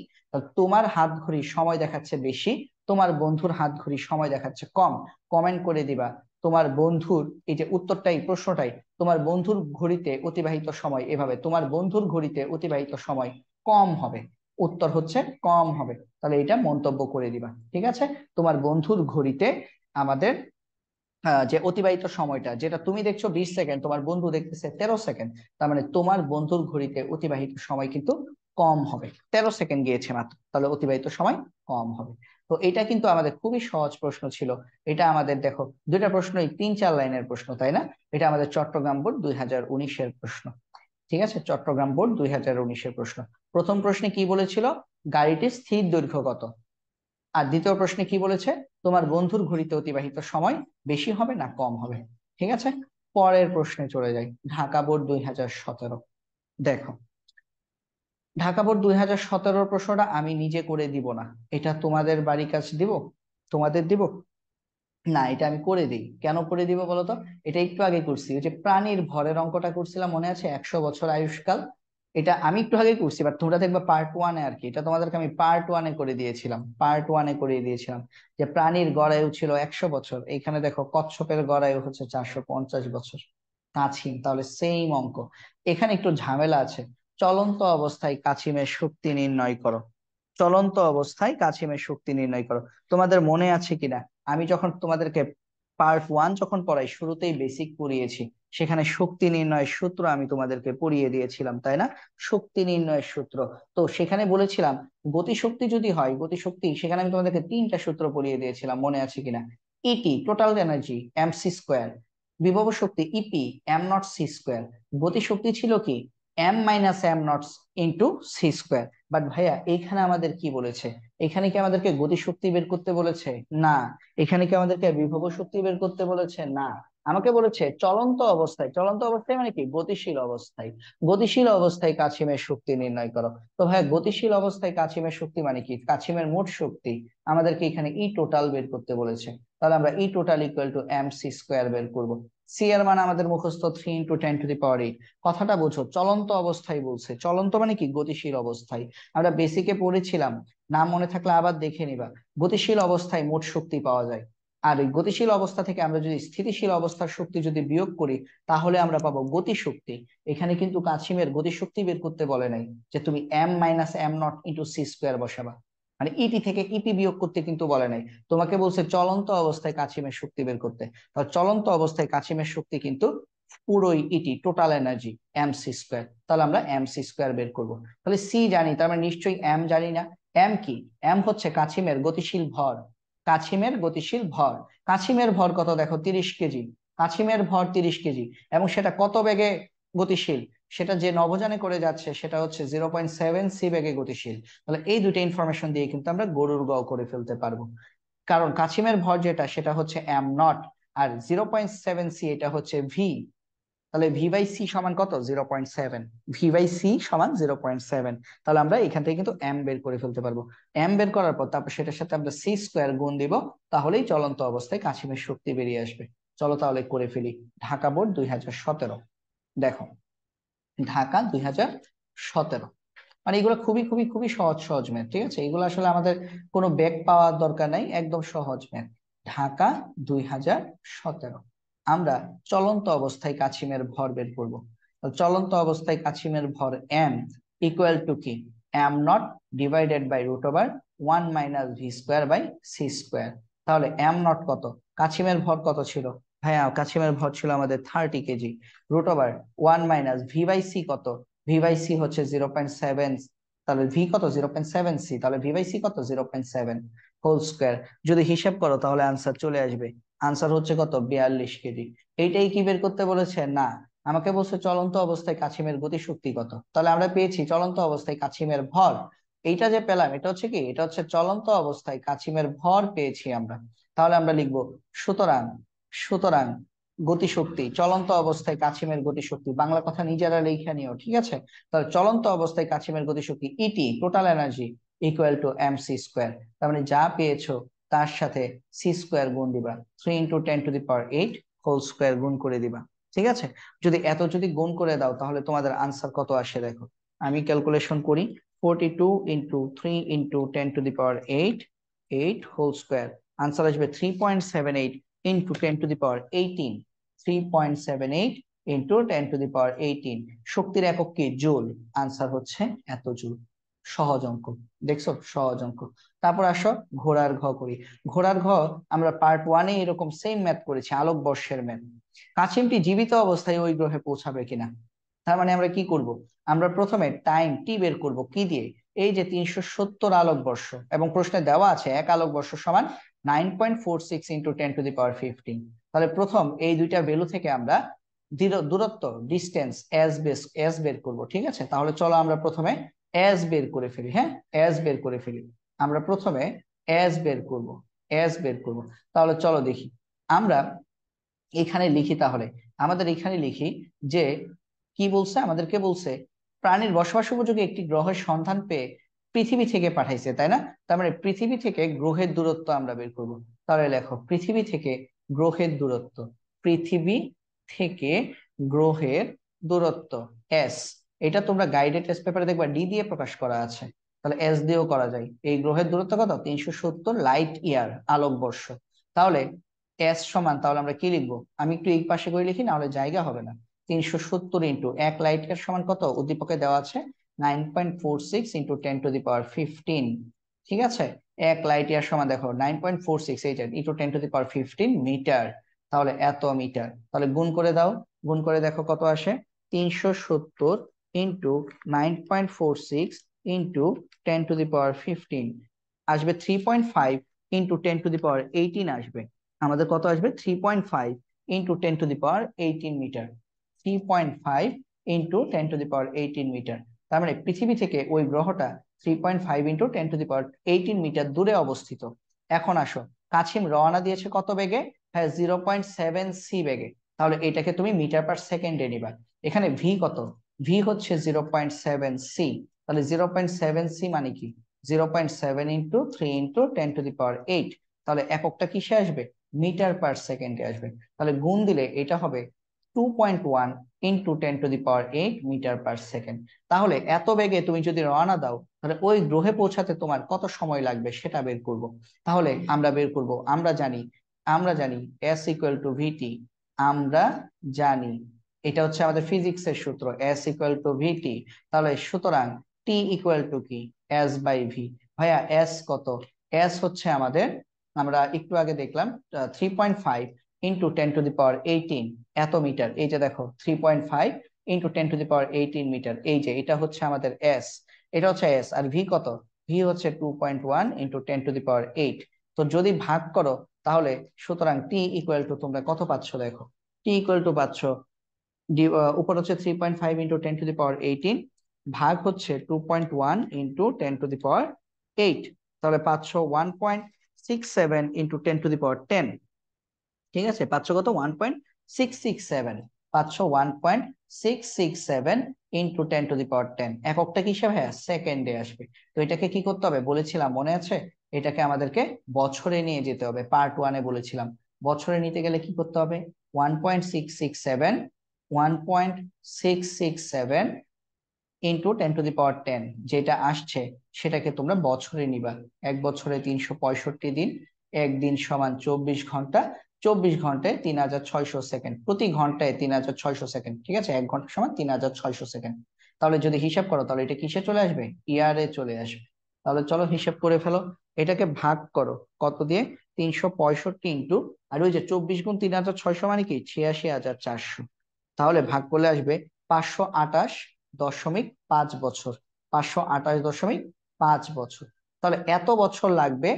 তোমার হাত ঘড়ির সময় দেখাচ্ছে বেশি, তোমার বন্ধুর হাত ঘড়ির সময় দেখাচ্ছে কম। কমেন্ট করে দিবা তোমার বন্ধুর, এই যে উত্তরটাই প্রশ্নটাই, তোমার বন্ধুর ঘড়িতে অতিবাহিত সময় এভাবে, তোমার বন্ধুর ঘড়িতে অতিবাহিত সময় কম হবে। উত্তর হচ্ছে কম হবে, তাহলে এটা মন্তব্য করে দিবা, ঠিক আছে? তোমার বন্ধুর ঘড়িতে আমাদের যে অতিবাহিত সময়টা, যেটা তুমি দেখছো 20 সেকেন্ড, তোমার বন্ধু দেখতেছে 13 সেকেন্ড, তার মানে তোমার বন্ধুর ঘড়িতে অতিবাহিত সময় কিন্তু কম হবে। 13 সেকেন্ড গিয়েছে মাত্র, তাহলে অতিবাহিত সময় কম হবে। তো এটা কিন্তু আমাদের খুবই সহজ প্রশ্ন ছিল। এটা আমাদের দেখো দুইটা প্রশ্নই 3-4 লাইনের প্রশ্ন, তাই না? এটা আমাদের চট্টগ্রাম বোর্ড 2019-এর প্রশ্ন। ঠিক আছে, চট্টগ্রাম বোর্ড 2019-এর প্রশ্ন। প্রথম প্রশ্নে কি বলেছিল? গাড়িটির স্থির দৈর্ঘ্য কত? আর দ্বিতীয় প্রশ্নে কি বলেছে? তোমার বন্ধুর ঘড়িতে অতিবাহিত সময় বেশি হবে না কম হবে। ঠিক আছে, পরের প্রশ্নে চলে যাই। ঢাকা বোর্ড 2017। দেখো, ঢাকা বোর্ড 2017 প্রশ্নটা আমি নিজে করে দিব না, এটা তোমাদের বাড়ির কাজ দিব, তোমাদের দিব না, এটা আমি করে দিই। কেন করে দিব বলতো? এটা একটু আগে করছি, ওই যে প্রাণীর ভরের অঙ্কটা করছিলাম, মনে আছে? 100 বছর আয়ুষ্কাল। এটা আমি একটু আগে করছি, বাট তোমরা দেখবে পার্ট ওয়ানে আর কি, এটা তোমাদেরকে আমি পার্ট ওয়ানে করে দিয়েছিলাম, পার্ট ওয়ানে করে দিয়েছিলাম যে প্রাণীর গড়ায়ু ছিল 100 বছর। এখানে দেখো কচ্ছপের গড়ায়ু হচ্ছে 450 বছর। কাছিম, তাহলে সেম অঙ্ক। এখানে একটু ঝামেলা আছে। চলন্ত অবস্থায় কাছিমের শক্তি নির্ণয় করো। চলন্ত অবস্থায় কাছিমের শক্তি নির্ণয় করো। তোমাদের মনে আছে কিনা, আমি যখন তোমাদেরকে পার্ট ওয়ান যখন পড়াই, শুরুতেই বেসিক পড়িয়েছি, সেখানে শক্তি নির্ণয়ের সূত্র আমি তোমাদেরকে পড়িয়ে দিয়েছিলাম, তাই না? শক্তি নির্ণয়ের সূত্র। তো সেখানে বলেছিলাম গতিশক্তি যদি হয়, গতিশক্তি, সেখানে আমি তোমাদেরকে 3টা সূত্র পড়িয়ে দিয়েছিলাম, মনে আছে কিনা? ET total energy MC square, বিভব শক্তি EP M not C square, গতিশক্তি ছিল কি M minus M naught into C square. But ভাইয়া এইখানে আমাদের কি বলেছে? এখানে কি আমাদেরকে গতিশক্তি বের করতে বলেছে? না। এখানে কি আমাদেরকে বিভব শক্তি বের করতে বলেছে? না। আমাকে বলেছে চলন্ত অবস্থায়, চলন্ত অবস্থায় মানে কি গতিশীল অবস্থায়, গতিশীল অবস্থায় কাছিমের শক্তি নির্ণয় করো। তো ভাই গতিশীল অবস্থায় কাছিমের শক্তি মানে কি? কাছিমের মোট শক্তি। আমাদেরকে এখানে ই টোটাল বের করতে বলেছে, তাহলে আমরা E total equal to M C square বের করবো। সি এর মান আমাদের মুখস্থ 3 × 10⁸। কথাটা বোঝো, চলন্ত অবস্থায় বলছে, চলন্ত মানে কি গতিশীল অবস্থায়। আমরা বেসিকে পড়েছিলাম, নাম মনে থাকলে আবার দেখে নিবা। গতিশীল অবস্থায় মোট শক্তি পাওয়া যায়, আর ওই গতিশীল অবস্থা থেকে আমরা যদি স্থিতিশীল অবস্থার শক্তি যদি বিয়োগ করি, তাহলে আমরা পাবো গতিশক্তি। এখানে কিন্তু কাছিমের গতিশক্তি বের করতে বলে নাই যে তুমি M minus M naught into C square বসাবা, মানে ইটি থেকে ইপি বিয়োগ করতে কিন্তু বলে নাই। তোমাকে বলছে চলন্ত অবস্থায় কাছিমের শক্তি বের করতে। চলন্ত অবস্থায় কাছিমের শক্তি কিন্তু পুরোই ET, total energy M C square. তাহলে আমরা এম সি স্কোয়ার বের করবো। তাহলে সি জানি, তার মানে নিশ্চয়ই এম জানি না। এম কি? এম হচ্ছে কাছিমের গতিশীল ভর। কাছিমের গতিশীল ভর। কাছিমের ভর কত দেখো, 30 কেজি। কাছিমের ভর 30 কেজি, এবং সেটা কত বেগে গতিশীল? সেটা যে নভোযানে করে যাচ্ছে সেটা হচ্ছে 0.7 সি বেগে গতিশীল। তাহলে এই দুটো ইনফরমেশন দিয়ে কিন্তু আমরা গরুর গ করে ফেলতে পারবো। কারণ কাছিমের ভর যেটা সেটা হচ্ছে এম নট, আর 0.7 সি এটা হচ্ছে ভি। তাহলে ভি বাই সি সমান কত? 0.7। ভি বাই সি সমান 0.7। তাহলে আমরা এখান থেকে কিন্তু এম বের করে ফেলতে পারবো। এম বের করার পর তারপর সেটার সাথে আমরা সি স্কোয়ার গুণ দিব, তাহলেই চলন্ত অবস্থায় কাছিমের শক্তি বেরিয়ে আসবে। চলো তাহলে করে ফেলি। ঢাকা বোর্ড 2017। দেখো, ঢাকা 2017, মানে এগুলো খুবই খুবই খুবই সহজ সহজ ম্যাথ, ঠিক আছে? এগুলো আসলে আমাদের কোনো ব্যাক পাওয়ার দরকার নাই, একদম সহজ ম্যাথ। ঢাকা 2017, আমরা চলন্ত অবস্থায় কাছিমের ভর বের করব। চলন্ত অবস্থায় কাছিমের ভর এম ইকুয়াল টু কি? M nought divided by root over 1 - v² by c²। তাহলে এম নট কত? কাছিমের ভর কত ছিল ভাইয়া? কাছিমের ভর ছিল আমাদের 30 কেজি। রুট ওভার 1 - v/c কত? ভি বাই সি হচ্ছে 0.7। তাহলে ভি কত? 0.7 সি। তাহলে ভি বাই সি কত? 0.7 হোল স্কোয়ার। যদি হিসাব করো তাহলে আনসার চলে আসবে। আনসার হচ্ছে কত? 42 কেজি। এইটাই কি বের করতে বলেছে? না, আমাকে বলছে চলন্ত অবস্থায় কাছিমের গতিশক্তি কত। তাহলে আমরা পেয়েছি চলন্ত অবস্থায় কাছিমের ভর। এইটা যে পেলাম এটা হচ্ছে কি? এটা হচ্ছে চলন্ত অবস্থায় কাছিমের ভর পেয়েছি আমরা। তাহলে আমরা লিখবো সুতরাং, সুতরাং গতিশক্তি, চলন্ত অবস্থায় কাছিমের গতিশক্তি, বাংলা কথা নিজেরা লেখা নিও, ঠিক আছে? তাহলে চলন্ত অবস্থায় কাছিমের গতিশক্তি ET total energy equal to MC square. তার মানে যা পেয়েছো তার সাথে সি স্কোয়ার গুণ দিবা, 3 × 10⁸ হোল স্কোয়ার গুণ করে দিবা, ঠিক আছে? যদি এত যদি গুণ করে দাও তাহলে তোমাদের আনসার কত আসে দেখো, আমি ক্যালকুলেশন করি। 42 × 3 × 10⁸ 8 হোল স্কোয়ার, আনসার আসবে 3.78 × 10⁻18, 3.78 × 10⁻18। শক্তির একক কি? জুল। আনসার হচ্ছে এত জুল। সহজ অঙ্ক, দেখছো? সহজ অঙ্ক। তারপর আসো ঘোড়ার ঘ করি। ঘোড়ার ঘ আমরা পার্ট 1-এ এরকম সেম ম্যাথ করেছি, আলোকবর্ষের ম্যাথ। কাছিমটি জীবিত অবস্থায় ওই গ্রহে পৌঁছাবে কিনা। তার মানে আমরা কি করব, আমরা প্রথমে টাইম টি বের করব কি দিয়ে, এই যে 370 আলোকবর্ষ, এবং প্রশ্নে দেওয়া আছে এক আলোকবর্ষ সমান 9.46 × 10⁻15। তাহলে প্রথম এই দুইটা ভ্যালু থেকে আমরা দূরত্ব, ডিস্টেন্স, এস বের করব, ঠিক আছে? তাহলে চলো আমরা প্রথমে এস বের করে ফেলি। হ্যাঁ, এস বের করে ফেলি। আমরা প্রথমে এস বের করব, এস বের করব। তাহলে চলো দেখি, আমরা এখানে লিখি, তাহলে আমাদের এখানে লিখি যে কি বলছে, আমাদেরকে বলছে প্রাণীর বসবাস উপযোগী একটি গ্রহের সন্ধান পেয়ে পৃথিবী থেকে পাঠাইছে, তাই না? তার মানে পৃথিবী থেকে গ্রহের দূরত্ব আমরা বের করব। তাহলে লেখো পৃথিবী থেকে গ্রহের দূরত্ব, পৃথিবী থেকে গ্রহের দূরত্ব এস। এটা তোমরা গাইডেড টেস্ট পেপারে দেখবা ডি দিয়ে প্রকাশ করা আছে, তাহলে এস দিয়েও করা যায়। এই গ্রহের দূরত্ব কত? 370 লাইট ইয়ার, আলোকবর্ষ। তাহলে এস সমান, তাহলে আমরা কি লিখবো, আমি একটু এই পাশে করে লিখি, না হলে জায়গা হবে না। 370 ইন্টু 1 লাইট ইয়ার সমান কত? উদ্দীপকে দেওয়া আছে 9.46 × 10⁻15, ঠিক আছে? 1 লাইট ইয়ার সমান দেখো 9.46 ইন্টু 10⁻15 মিটার। তাহলে এত মিটার। তাহলে গুণ করে দাও, গুণ করে দেখো কত আসে। 370 ইন্টু 9.46 ইন্টু 10⁻15 আসবে 3.5 ইন্টু 10⁻18 আসবে। আমাদের কত আসবে? 3.5 ইন্টু 10⁻18 মিটার, 3.5 ইন্টু 10⁻18 মিটার। তার মানে পৃথিবী থেকে ওই গ্রহটা 3.5 ইন্টু 10⁻18 মিটার দূরে অবস্থিত। এখন আসো, কাছিম রওনা দিয়েছে কত বেগে? হ্যাঁ, 0.7 সি বেগে। তাহলে এটাকে তুমি মিটার পার সেকেন্ডে নিবা। এখানে ভি কত? ভি হচ্ছে 0.7 সি। তাহলে 0.7 সি মানে কি? 0.7 ইন্টু 3 ইন্টু 10⁻8। তাহলে এককটা কিসে আসবে? মিটার পার সেকেন্ডে আসবে। তাহলে গুণ দিলে এটা হবে 2.1 ইন্টু 10⁻8 মিটার পার সেকেন্ড। তাহলে এত বেগে তুমি যদি রওনা দাও তাহলে ওই গ্রহে পৌঁছাতে তোমার কত সময় লাগবে সেটা বের করব। তাহলে আমরা বের করব, আমরা জানি এস ইকুয়াল টু ভিটি। আমরা জানি, এটা হচ্ছে আমাদের ফিজিক্সের সূত্র, এস ইকুয়াল টু ভিটি। তাহলে সুতরাং টি ইকুয়াল টু কি? S by V. ভাইয়া এস কত? এস হচ্ছে আমাদের, আমরা একটু আগে দেখলাম 3.5 ইন্টু 10⁻18 এত মিটার। এই যে দেখো 3.5 ইন্টু 10⁻18 মিটার, এই যে এটা হচ্ছে আমাদের এস, এটা হচ্ছে এস। আর ভি কত? ভি হচ্ছে 2.1 ইন্টু 10⁻8। তো যদি ভাগ করো তাহলে সুতরাং টি ইকুয়াল টু তোমরা কত পাচ্ছ দেখো, টি ইকুয়াল টু পাচ্ছ, উপর হচ্ছে 3.5 ইন্টু 10⁻18, ভাগ হচ্ছে 2.1 ইন্টু 10⁻8। তাহলে পাচ্ছ 1.67 ইন্টু 10⁻10, ঠিক আছে? পাচ্ছ কত? 1.667, পাচ্ছ 1.667 ইন্টু 10⁻10। এককটা কি হিসাবে? হ্যাঁ, সেকেন্ডে আসবে। তো এটাকে কি করতে হবে বলেছিলাম, মনে আছে? এটাকে আমাদেরকে বছরে নিয়ে যেতে হবে, পার্ট 1-এ বলেছিলাম। বছরে নিতে গেলে কি করতে হবে? 1.667, 1.667 ইন্টু 10⁻10 যেটা আসছে সেটাকে তোমরা বছরে নিবা। এক বছরে 365 দিন, একদিন সমান 24 ঘন্টা, 24 ঘন্টায় 3600 সেকেন্ড, প্রতি ঘন্টায় 3600 সেকেন্ড, ঠিক আছে? 1 ঘন্টা সমান 3600 সেকেন্ড। তাহলে যদি হিসাব করো তাহলে এটা কিসে চলে আসবে? ইয়ারে চলে আসবে। তাহলে চলো হিসাব করে ফেলো, এটাকে ভাগ করো কত দিয়ে? 365 ইন্টু, আর ওই যে 24 গুণ 3600 মানে কি? 86400। তাহলে ভাগ করলে আসবে 528.5 বছর, 528.5 বছর। তাহলে এত বছর লাগবে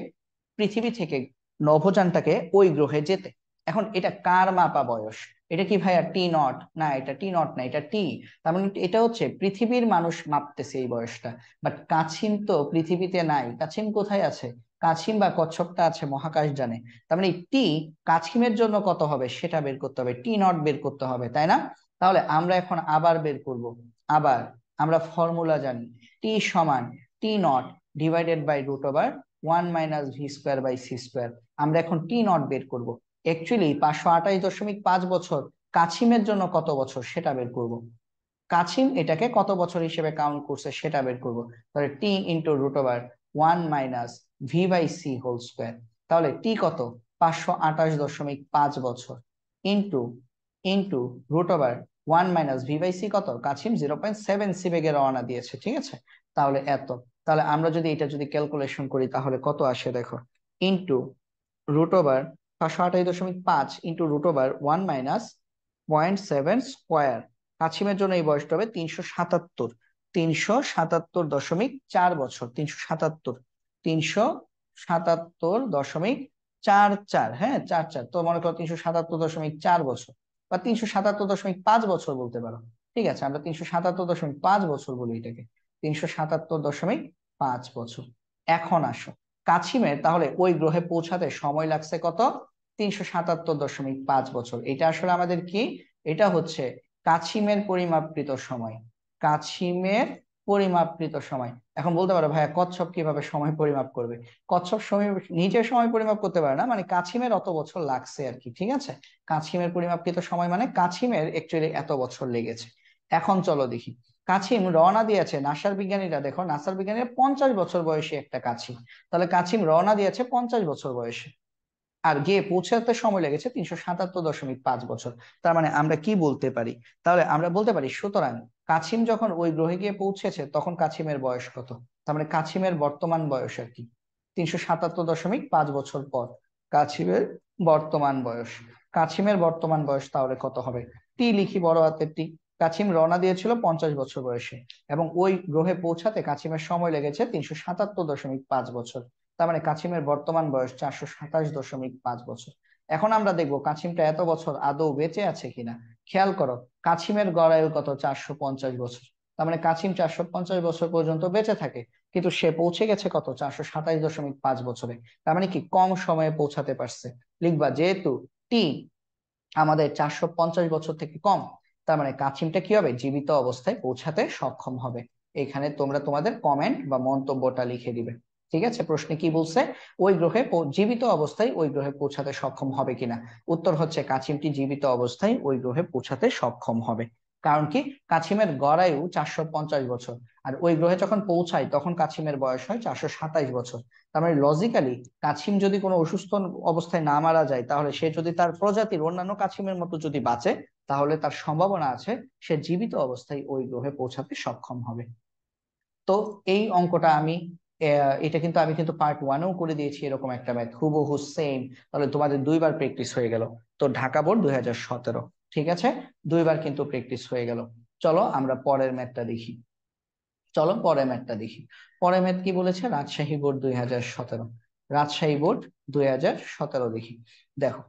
পৃথিবী থেকে নভোযানটাকে ওই গ্রহে যেতে। এখন এটা কার মাপা বয়স? এটা কি ভাইয়া টি নট? না, এটা টি নট না, এটা টি। তার মানে এটা হচ্ছে পৃথিবীর মানুষ মাপতেছে এই বয়সটা। বাট কাছিম তো পৃথিবীতে নাই, কাছিম কোথায় আছে? কাছিম বা কচ্ছপটা আছে মহাকাশ জানে, তার মানে টি কাছিমের জন্য কত হবে সেটা বের করতে হবে, টি নট বের করতে হবে, তাই না? তাহলে আমরা এখন আবার বের করব। আবার আমরা ফর্মুলা জানি, টি সমান টি naught divided by √1 - v² / c²। আমরা এখন টি নট বের করব। অ্যাকচুয়ালি 528.5 বছর কাছিমের জন্য কত বছর সেটা বের করব। কাছিম এটাকে কত বছর হিসেবে কাউন্ট করছে সেটা বের করব। তাহলে টি ইন্টু √1 - v/c²। তাহলে টি কত? 528.5 বছর ইন্টু ইন্টু √1 - v/c কত? কাছিম 0.7 সি বেগে রওনা দিয়েছে, ঠিক আছে? তাহলে এত। তাহলে আমরা যদি এটা যদি ক্যালকুলেশন করি তাহলে কত আসে দেখো, ইন্টু √528.5 ইন্টু √1 - 0.7 স্কোয়ার। কাছিমের জন্য এই বয়সটা হবে 377.4 বছর, 377.44, হ্যাঁ 44, তো মনে করো 377.4 বছর বা 377.5 বছর বলতে পারো। ঠিক আছে, আমরা 377.5 বছর বলি এটাকে, 377.5 বছর। এখন আসো, কাছিমের তাহলে ওই গ্রহে পৌঁছাতে সময় লাগছে কত? 377.5 বছর। এটা আসলে আমাদের কি, এটা হচ্ছে কাছিমের পরিমাপকৃত সময়, কাছিমের পরিমাপকৃত সময়। এখন বলতে পারো ভাইয়া কচ্ছপ কিভাবে সময় পরিমাপ করবে? কচ্ছপ সময় নিজে সময় পরিমাপ করতে পারে না, মানে কাছিমের অত বছর লাগছে আর কি, ঠিক আছে? কাছিমের পরিমাপকৃত সময় মানে কাছিমের অ্যাকচুয়ালি এত বছর লেগেছে। এখন চলো দেখি, কাছিম রওনা দিয়েছে, নাসার বিজ্ঞানীরা দেখো, নাসার বিজ্ঞানীরা 50 বছর বয়সী একটা কাছিম, তাহলে কাছিম রওনা দিয়েছে 50 বছর বয়সে, আর গিয়ে পৌঁছাতে সময় লেগেছে 377.5 বছর। তার মানে আমরা কি বলতে পারি? তাহলে আমরা বলতে পারি, সুতরাং কাছিম যখন ওই গ্রহে গিয়ে পৌঁছেছে তখন কাছিমের বয়স কত? তার মানে কাছিমের বর্তমান বয়স আর কি, 377.5 বছর পর কাছিমের বর্তমান বয়স। কাছিমের বর্তমান বয়স তাহলে কত হবে? টি লিখি, বড় হাতের টি। কাছিম রওনা দিয়েছিল 50 বছর বয়সে, এবং ওই গ্রহে পৌঁছাতে কাছিমের সময় লেগেছে 377.5 বছর। তার মানে কাছিমের বর্তমান বয়স 427.5 বছর। এখন আমরা দেখবো কাছিমটা এত বছর আদৌ বেঁচে আছে কিনা। খেয়াল করো, কাছিমের গড়ায়ু কত? 450 বছর। তার মানে কাছিম 450 বছর পর্যন্ত বেঁচে থাকে, কিন্তু সে পৌঁছে গেছে কত? 427.5 বছরে। তার মানে কি কম সময়ে পৌঁছাতে পারছে। লিখবা যেহেতু টি আমাদের 450 বছর থেকে কম, তার মানে কাছিমটা কি হবে? জীবিত অবস্থায় পৌঁছাতে সক্ষম হবে। এখানে তোমরা তোমাদের কমেন্ট বা মন্তব্যটা লিখে দিবে। ঠিক আছে, প্রশ্নে কি বলছে? ওই গ্রহে জীবিত অবস্থায় ওই গ্রহে পৌঁছাতে সক্ষম হবে কিনা। উত্তর হচ্ছে কাছিমটি জীবিত অবস্থায় ওই গ্রহে পৌঁছাতে সক্ষম হবে। কারণ কি, কাছিমের গড়ায়ু 450 বছর, আর ওই গ্রহে যখন পৌঁছায় তখন কাছিমের বয়স হয় 427 বছর। তার মানে লজিক্যালি কাছিম যদি কোনো অসুস্থ অবস্থায় না মারা যায়, তাহলে সে যদি তার প্রজাতির অন্যান্য কাছিমের মতো যদি বাঁচে, তাহলে তার সম্ভাবনা আছে সে জীবিত অবস্থায় ওই গ্রহে পৌঁছাতে সক্ষম হবে। তো এই অঙ্কটা আমি এটা কিন্তু আমি কিন্তু পার্ট 1-এও করে দিয়েছি এরকম একটা ম্যাথ, হুবহু সেম। তাহলে তোমাদের দুইবার প্র্যাকটিস হয়ে গেল। তো ঢাকা বোর্ড 2017, ঠিক আছে, দুইবার কিন্তু প্র্যাকটিস হয়ে গেল। চলো আমরা পরের ম্যাথটা দেখি। চলো পরের ম্যাথটা দেখি। পরের ম্যাথ কি বলেছে? রাজশাহী বোর্ড 2017, রাজশাহী বোর্ড 2017 দেখি। দেখো,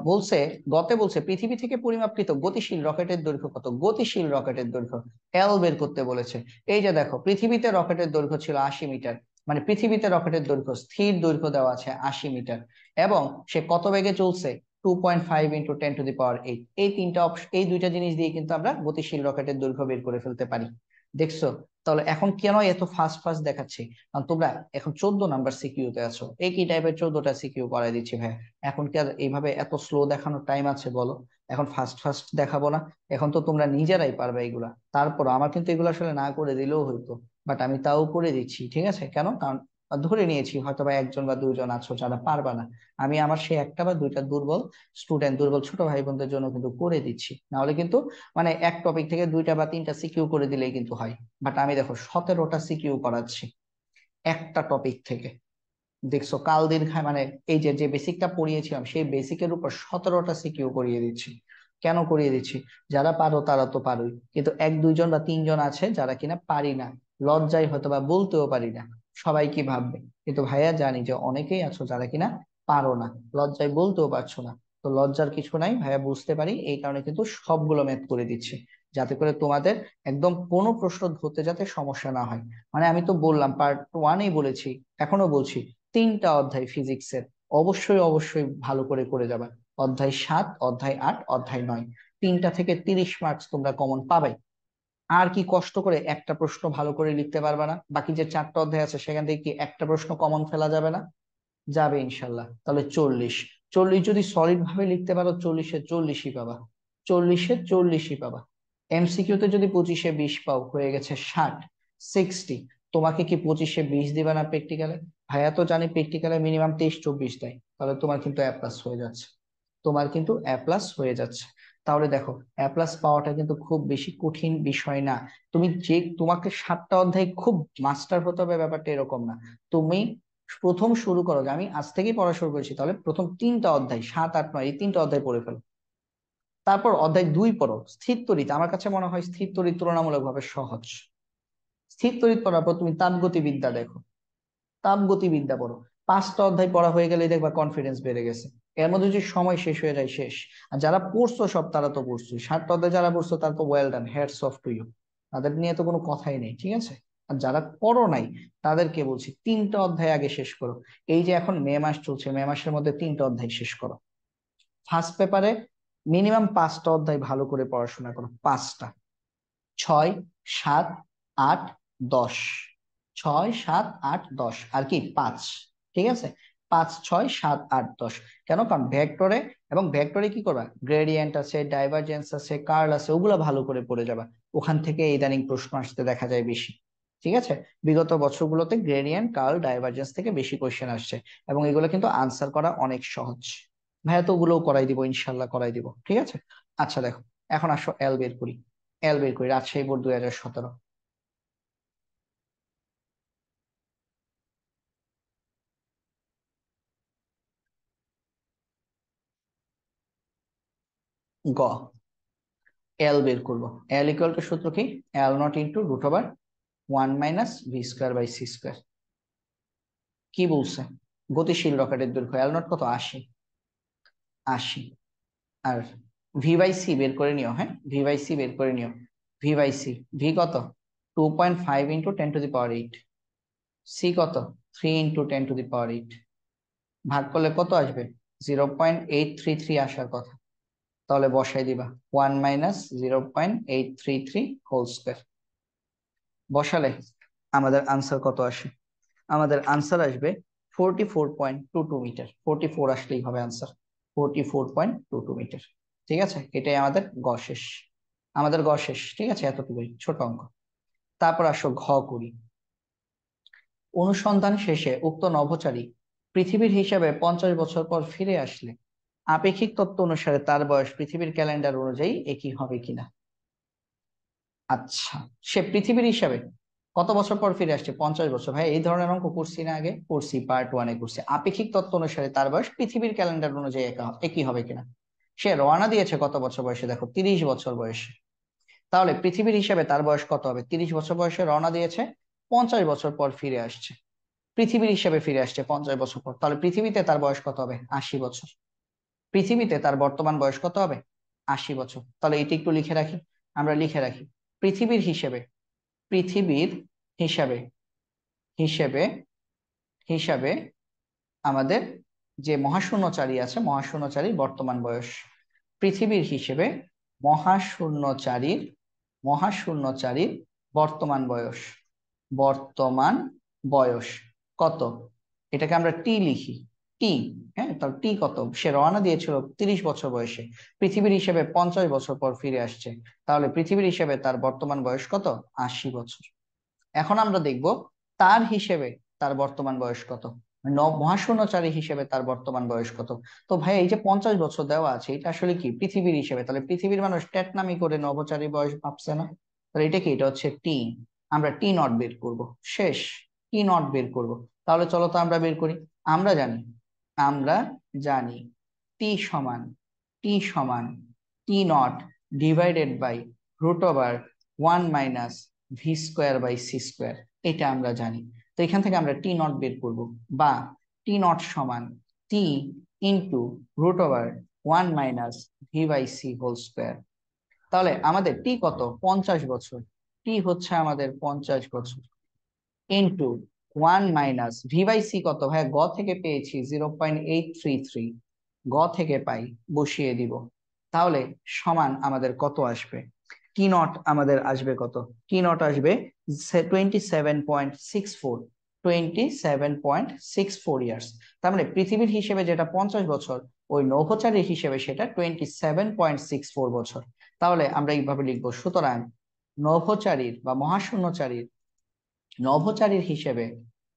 বলছে, গতে বলছে পৃথিবী থেকে পরিমাপকৃত গতিশীল রকেটের দৈর্ঘ্য কত? গতিশীল রকেটের দৈর্ঘ্য এল বের করতে বলেছে। এই যে দেখো, পৃথিবীতে রকেটের দৈর্ঘ্য ছিল 80 মিটার, মানে পৃথিবীতে রকেটের দৈর্ঘ্য, স্থির দৈর্ঘ্য দেওয়া আছে 80 মিটার, এবং সে কত বেগে চলছে? 2.5 × 10⁸। এই তিনটা এই দুইটা জিনিস দিয়ে কিন্তু আমরা গতিশীল রকেটের দৈর্ঘ্য বের করে ফেলতে পারি। দেখছো? তাহলে এখন কেন এত ফাস্ট ফাস্ট দেখাচ্ছি? কারণ তোমরা এখন 14 নাম্বার সিকিউতে আছো, একই টাইপের 14টা সিকিউ করাই দিচ্ছি ভাই। এখন কি আর এইভাবে এত স্লো দেখানোর টাইম আছে বলো? এখন ফাস্ট ফাস্ট দেখাবো না? এখন তো তোমরা নিজেরাই পারবে এগুলা। তারপর আমার কিন্তু এগুলো আসলে না করে দিলেও হইতো, বাট আমি তাও করে দিচ্ছি, ঠিক আছে? কেন? কারণ ধরে নিয়েছি হয়তো বা একজন বা দুইজন আছো যারা পারবা না, আমি আমার সেই একটা বা দুইটা দুর্বল স্টুডেন্ট, দুর্বল ছোট ভাই বোনদের জন্য কিন্তু করে দিচ্ছি। নাহলে কিন্তু মানে এক টপিক থেকে 2টা বা 3টা সিকিউ করে দিলেই কিন্তু হয়, বাট আমি দেখো 17টা সিকিউ করাচ্ছি একটা টপিক থেকে। দেখছো কাল দিন খায়, মানে এই যে যে বেসিকটা পড়িয়েছিলাম সেই বেসিকের উপর 17টা সিকিউ করিয়ে দিচ্ছি। কেন করিয়ে দিচ্ছি? যারা পারো তারা তো পারোই, কিন্তু এক দুইজন বা তিনজন আছে যারা কিনা পারি না, লজ্জায় হয়তো বা বলতেও পারি না, সবাই কি ভাববে। কিন্তু ভাইয়া জানি যে অনেকেই আছো যারা কিনা পারো না, লজ্জায় বলতেও পারছো না। তো লজ্জার কিছু নাই ভাইয়া, বুঝতে পারি, এই কারণে কিন্তু সবগুলো ম্যাথ করে দিচ্ছি, যাতে করে তোমাদের একদম কোনো প্রশ্ন ধরতে যাতে সমস্যা না হয়। মানে আমি তো বললাম পার্ট 1-এই বলেছি, এখনো বলছি, 3টা অধ্যায় ফিজিক্সের অবশ্যই অবশ্যই ভালো করে করে যাবা। অধ্যায় 7, অধ্যায় 8, অধ্যায় 9, 3টা থেকে 30 মার্কস তোমরা কমন পাবে। আর কি কষ্ট করে একটা প্রশ্ন ভালো করে লিখতে পারবে না? বাকি যে 4টা অধ্যায় আছে সেখান থেকে কি একটা প্রশ্ন কমন ফেলা যাবে না? যাবে ইনশাল্লাহ। তাহলে 40, 40 যদি সলিড ভাবে লিখতে পারো 40-এ 40ই পাবা, 40-এ 40ই পাবা। এমসিকিউ তে যদি 25-এ 20 পাও হয়ে গেছে 60, 60। তোমাকে কি 25-এ 20 দিবে না প্র্যাকটিক্যালে? ভাইয়া তো জানি প্র্যাকটিক্যালে মিনিমাম 23-24 দেয়, তাহলে তোমার কিন্তু এ প্লাস হয়ে যাচ্ছে, তোমার কিন্তু এ প্লাস হয়ে যাচ্ছে। তাহলে দেখো, এ প্লাস পাওয়াটা কিন্তু খুব বেশি কঠিন বিষয় না। তুমি যে তোমাকে 7টা অধ্যায় খুব মাস্টার হতে হবে ব্যাপারটা এরকম না। তুমি প্রথম শুরু করো, যে আমি আজ থেকেই পড়া শুরু করেছি, তাহলে প্রথম 3টা অধ্যায় 7, 8, 9 এই 3টা অধ্যায় পড়ে ফেলো। তারপর অধ্যায় 2 পড়ো স্থির তড়িৎ। আমার কাছে মনে হয় স্থির তড়িৎ তুলনামূলকভাবে সহজ। স্থির তড়িৎ পড়ার পর তুমি তাপগতিবিদ্যা দেখো, তাপগতিবিদ্যা পড়ো। 5টা অধ্যায় পড়া হয়ে গেলে দেখবা কনফিডেন্স বেড়ে গেছে। এর মধ্যে যদি সময় শেষ হয়ে যায় শেষ। আর যারা পড়ছো সব তারা তো পড়ছো, 7টা অধ্যায় যারা পড়ছো তার তো well done, hats off to you, তাদের নিয়ে তো কোনো কথাই নেই, ঠিক আছে। আর যারা পড়ো নাই তাদেরকে বলছি 3টা অধ্যায় আগে শেষ করো। এই যে এখন মে মাস চলছে, মে মাসের মধ্যে 3টা অধ্যায় শেষ করো। ফার্স্ট পেপারে মিনিমাম 5টা অধ্যায় ভালো করে পড়াশোনা করো, 5টা। 6, 7, 8, 10, 6, 7, 8, 10 আর কি 5, ঠিক আছে। 5, 6, 7, 8, 10। কেন? কারণ ভেক্টরে, এবং ভেক্টরে কি করবা, গ্রেডিয়েন্ট আছে, ডাইভারজেন্স আছে, কার্ল আছে, ওগুলো ভালো করে পড়ে যাবা। ওখান থেকে ইদানিং প্রশ্ন আসতে দেখা যায় বেশি, ঠিক আছে। বিগত বছরগুলোতে গ্রেডিয়েন্ট, কার্ল, ডাইভারজেন্স থেকে বেশি কোশ্চেন আসছে, এবং এগুলো কিন্তু আনসার করা অনেক সহজ। ভাইয়া তো ওগুলোও করাই দিব, ইনশাল্লাহ করাই দিব, ঠিক আছে। আচ্ছা দেখো, এখন আসো এল বের করি। এল বের করি, রাজশাহী বোর্ড 2017। গ, এল বের করবো। এল ইকুয়াল টু সূত্র কি? L naught into root over 1 - v² / c²। কি বলছে? গতিশীল রকেটের দৈর্ঘ্য এল নট কত? 80, 80। আর ভি বাই সি বের করে নিও, হ্যাঁ ভি বাই সি বের করে নিও। ভি বাই সি, ভি কত? 2.5 × 10⁸। সি কত? 3 × 10⁸। ভাগ করলে কত আসবে? 0.833 আসার কথা। তাহলে বসাই দিবা 1 - 0.833 হোল স্কয়ার। বসালে আমাদের আনসার কত আসে? আমাদের আনসার আসবে 44.22 মিটার। 44 আসলেই হবে আনসার, 44.22 মিটার। ঠিক আছে, এটাই আমাদের গ শেষ। আমাদের গ শেষ, ঠিক আছে, এতটুকুই ছোট অঙ্ক। তারপর আসো ঘ করি। অনুসন্ধান শেষে উক্ত নভোচারী পৃথিবীর হিসাবে 50 বছর পর ফিরে আসলে আপেক্ষিক তত্ত্ব অনুসারে তার বয়স পৃথিবীর ক্যালেন্ডার অনুযায়ী একই হবে কিনা। আচ্ছা, সে পৃথিবীর হিসাবে কত বছর পর ফিরে আসছে? 50 বছর। ভাই এই ধরনের অঙ্ক করছি না আগে? করছি, পার্ট 1-এ করছি। আপেক্ষিক তত্ত্ব অনুসারে তার বয়স পৃথিবীর ক্যালেন্ডার অনুযায়ী একই হবে কিনা। সে রওনা দিয়েছে কত বছর বয়সে? দেখো 30 বছর বয়সে। তাহলে পৃথিবীর হিসাবে তার বয়স কত হবে? 30 বছর বয়সে রওনা দিয়েছে, 50 বছর পর ফিরে আসছে। পৃথিবীর হিসাবে ফিরে আসছে 50 বছর পর, তাহলে পৃথিবীতে তার বয়স কত হবে? 80 বছর। পৃথিবীতে তার বর্তমান বয়স কত হবে? 80 বছর। তাহলে এটি একটু লিখে রাখি, আমরা লিখে রাখি। পৃথিবীর হিসেবে, পৃথিবীর হিসাবে, হিসেবে, হিসাবে আমাদের যে মহাশূন্যচারী আছে, মহাশূন্যচারীর বর্তমান বয়স। পৃথিবীর হিসেবে মহাশূন্যচারীর, মহাশূন্যচারীর বর্তমান বয়স, বর্তমান বয়স কত? এটাকে আমরা টি লিখি, টি। হ্যাঁ, তাহলে টি কত? সে রওনা দিয়েছিল 30 বছর বয়সে, পৃথিবীর হিসেবে 50 বছর পর ফিরে আসছে, তাহলে পৃথিবীর হিসেবে তার বর্তমান বয়স কত? 80 বছর। এখন আমরা দেখব তার হিসেবে তার বর্তমান বয়স কত, মহাশূন্যচারী হিসেবে তার বর্তমান বয়স কত। তো ভাই এই যে 50 বছর দেওয়া আছে, এটা আসলে কি? পৃথিবীর হিসেবে। তাহলে পৃথিবীর মানুষ ট্যাটনামি করে নভোচারী বয়স ভাবছে না? তাহলে এটা কি? এটা হচ্ছে টি। আমরা টি নট বের করব, শেষ। টি নট বের করব। তাহলে চলো তো আমরা বের করি। আমরা জানি, আমরা জানি টি সমান, টি সমান টি নট ডিভাইডেড বাই √1 - v²/c²। এটা আমরা জানি। তো এখান থেকে আমরা টি নট বের করব, বা টি নট সমান টি ইন্টু √1 - v/c হোল স্কয়ার। তাহলে আমাদের টি কত? 50 বছর। টি হচ্ছে আমাদের 50 বছর, into 1 minus V by C কত ভাই, গ থেকে পেয়েছি 0.833, গ থেকে পাই, বসিয়ে দিব। তাহলে সমান আমাদের কত আসবে, টি নট আমাদের আসবে কত, টি নট আসবে 27.64, 27.64 ইয়ার্স। তার মানে পৃথিবীর হিসেবে যেটা 50 বছর, ওই নভোচারীর হিসেবে সেটা 27.64 বছর। তাহলে আমরা এইভাবে লিখবো, সুতরাং নভোচারীর বা মহাশূন্যচারীর, নভোচারীর হিসেবে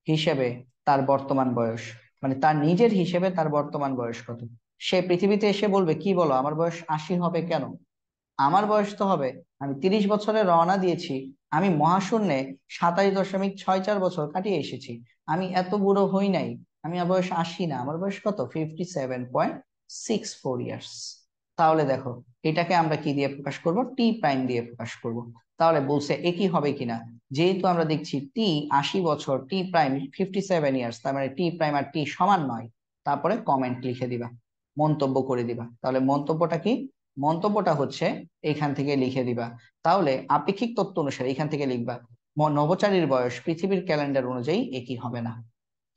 হিসেবে তার বর্তমান বয়স, মানে তার নিজের হিসেবে তার বর্তমান বয়স কত। সে পৃথিবীতে এসে বলবে, কি বলো আমার বয়স 80 হবে কেন, আমার বয়স তো হবে, আমি 30 বছরে রওনা দিয়েছি, আমি মহাশূন্যে 27.64 বছর কাটিয়ে এসেছি, আমি এত বুড়ো হই নাই, আমি আমার বয়স 80 না, আমার বয়স কত, 57.64 ইয়ার্স। তাহলে দেখো, এটাকে আমরা কি দিয়ে প্রকাশ করব, টি প্রাইম দিয়ে প্রকাশ করব। তাহলে বলছে একই হবে কিনা, যেহেতু আমরা দেখছি টি 80 বছর, টি প্রাইম 57 ইয়ার্স, তার মানে টি প্রাইম আর টি সমান নয়। তারপরে কমেন্ট লিখে দিবা, মন্তব্য করে দিবা। তাহলে মন্তব্যটা কি, মন্তব্যটা হচ্ছে এখান থেকে লিখে দিবা। তাহলে আপেক্ষিক তত্ত্ব অনুসারে এখান থেকে লিখবা, নভোচারীর বয়স পৃথিবীর ক্যালেন্ডার অনুযায়ী একই হবে না।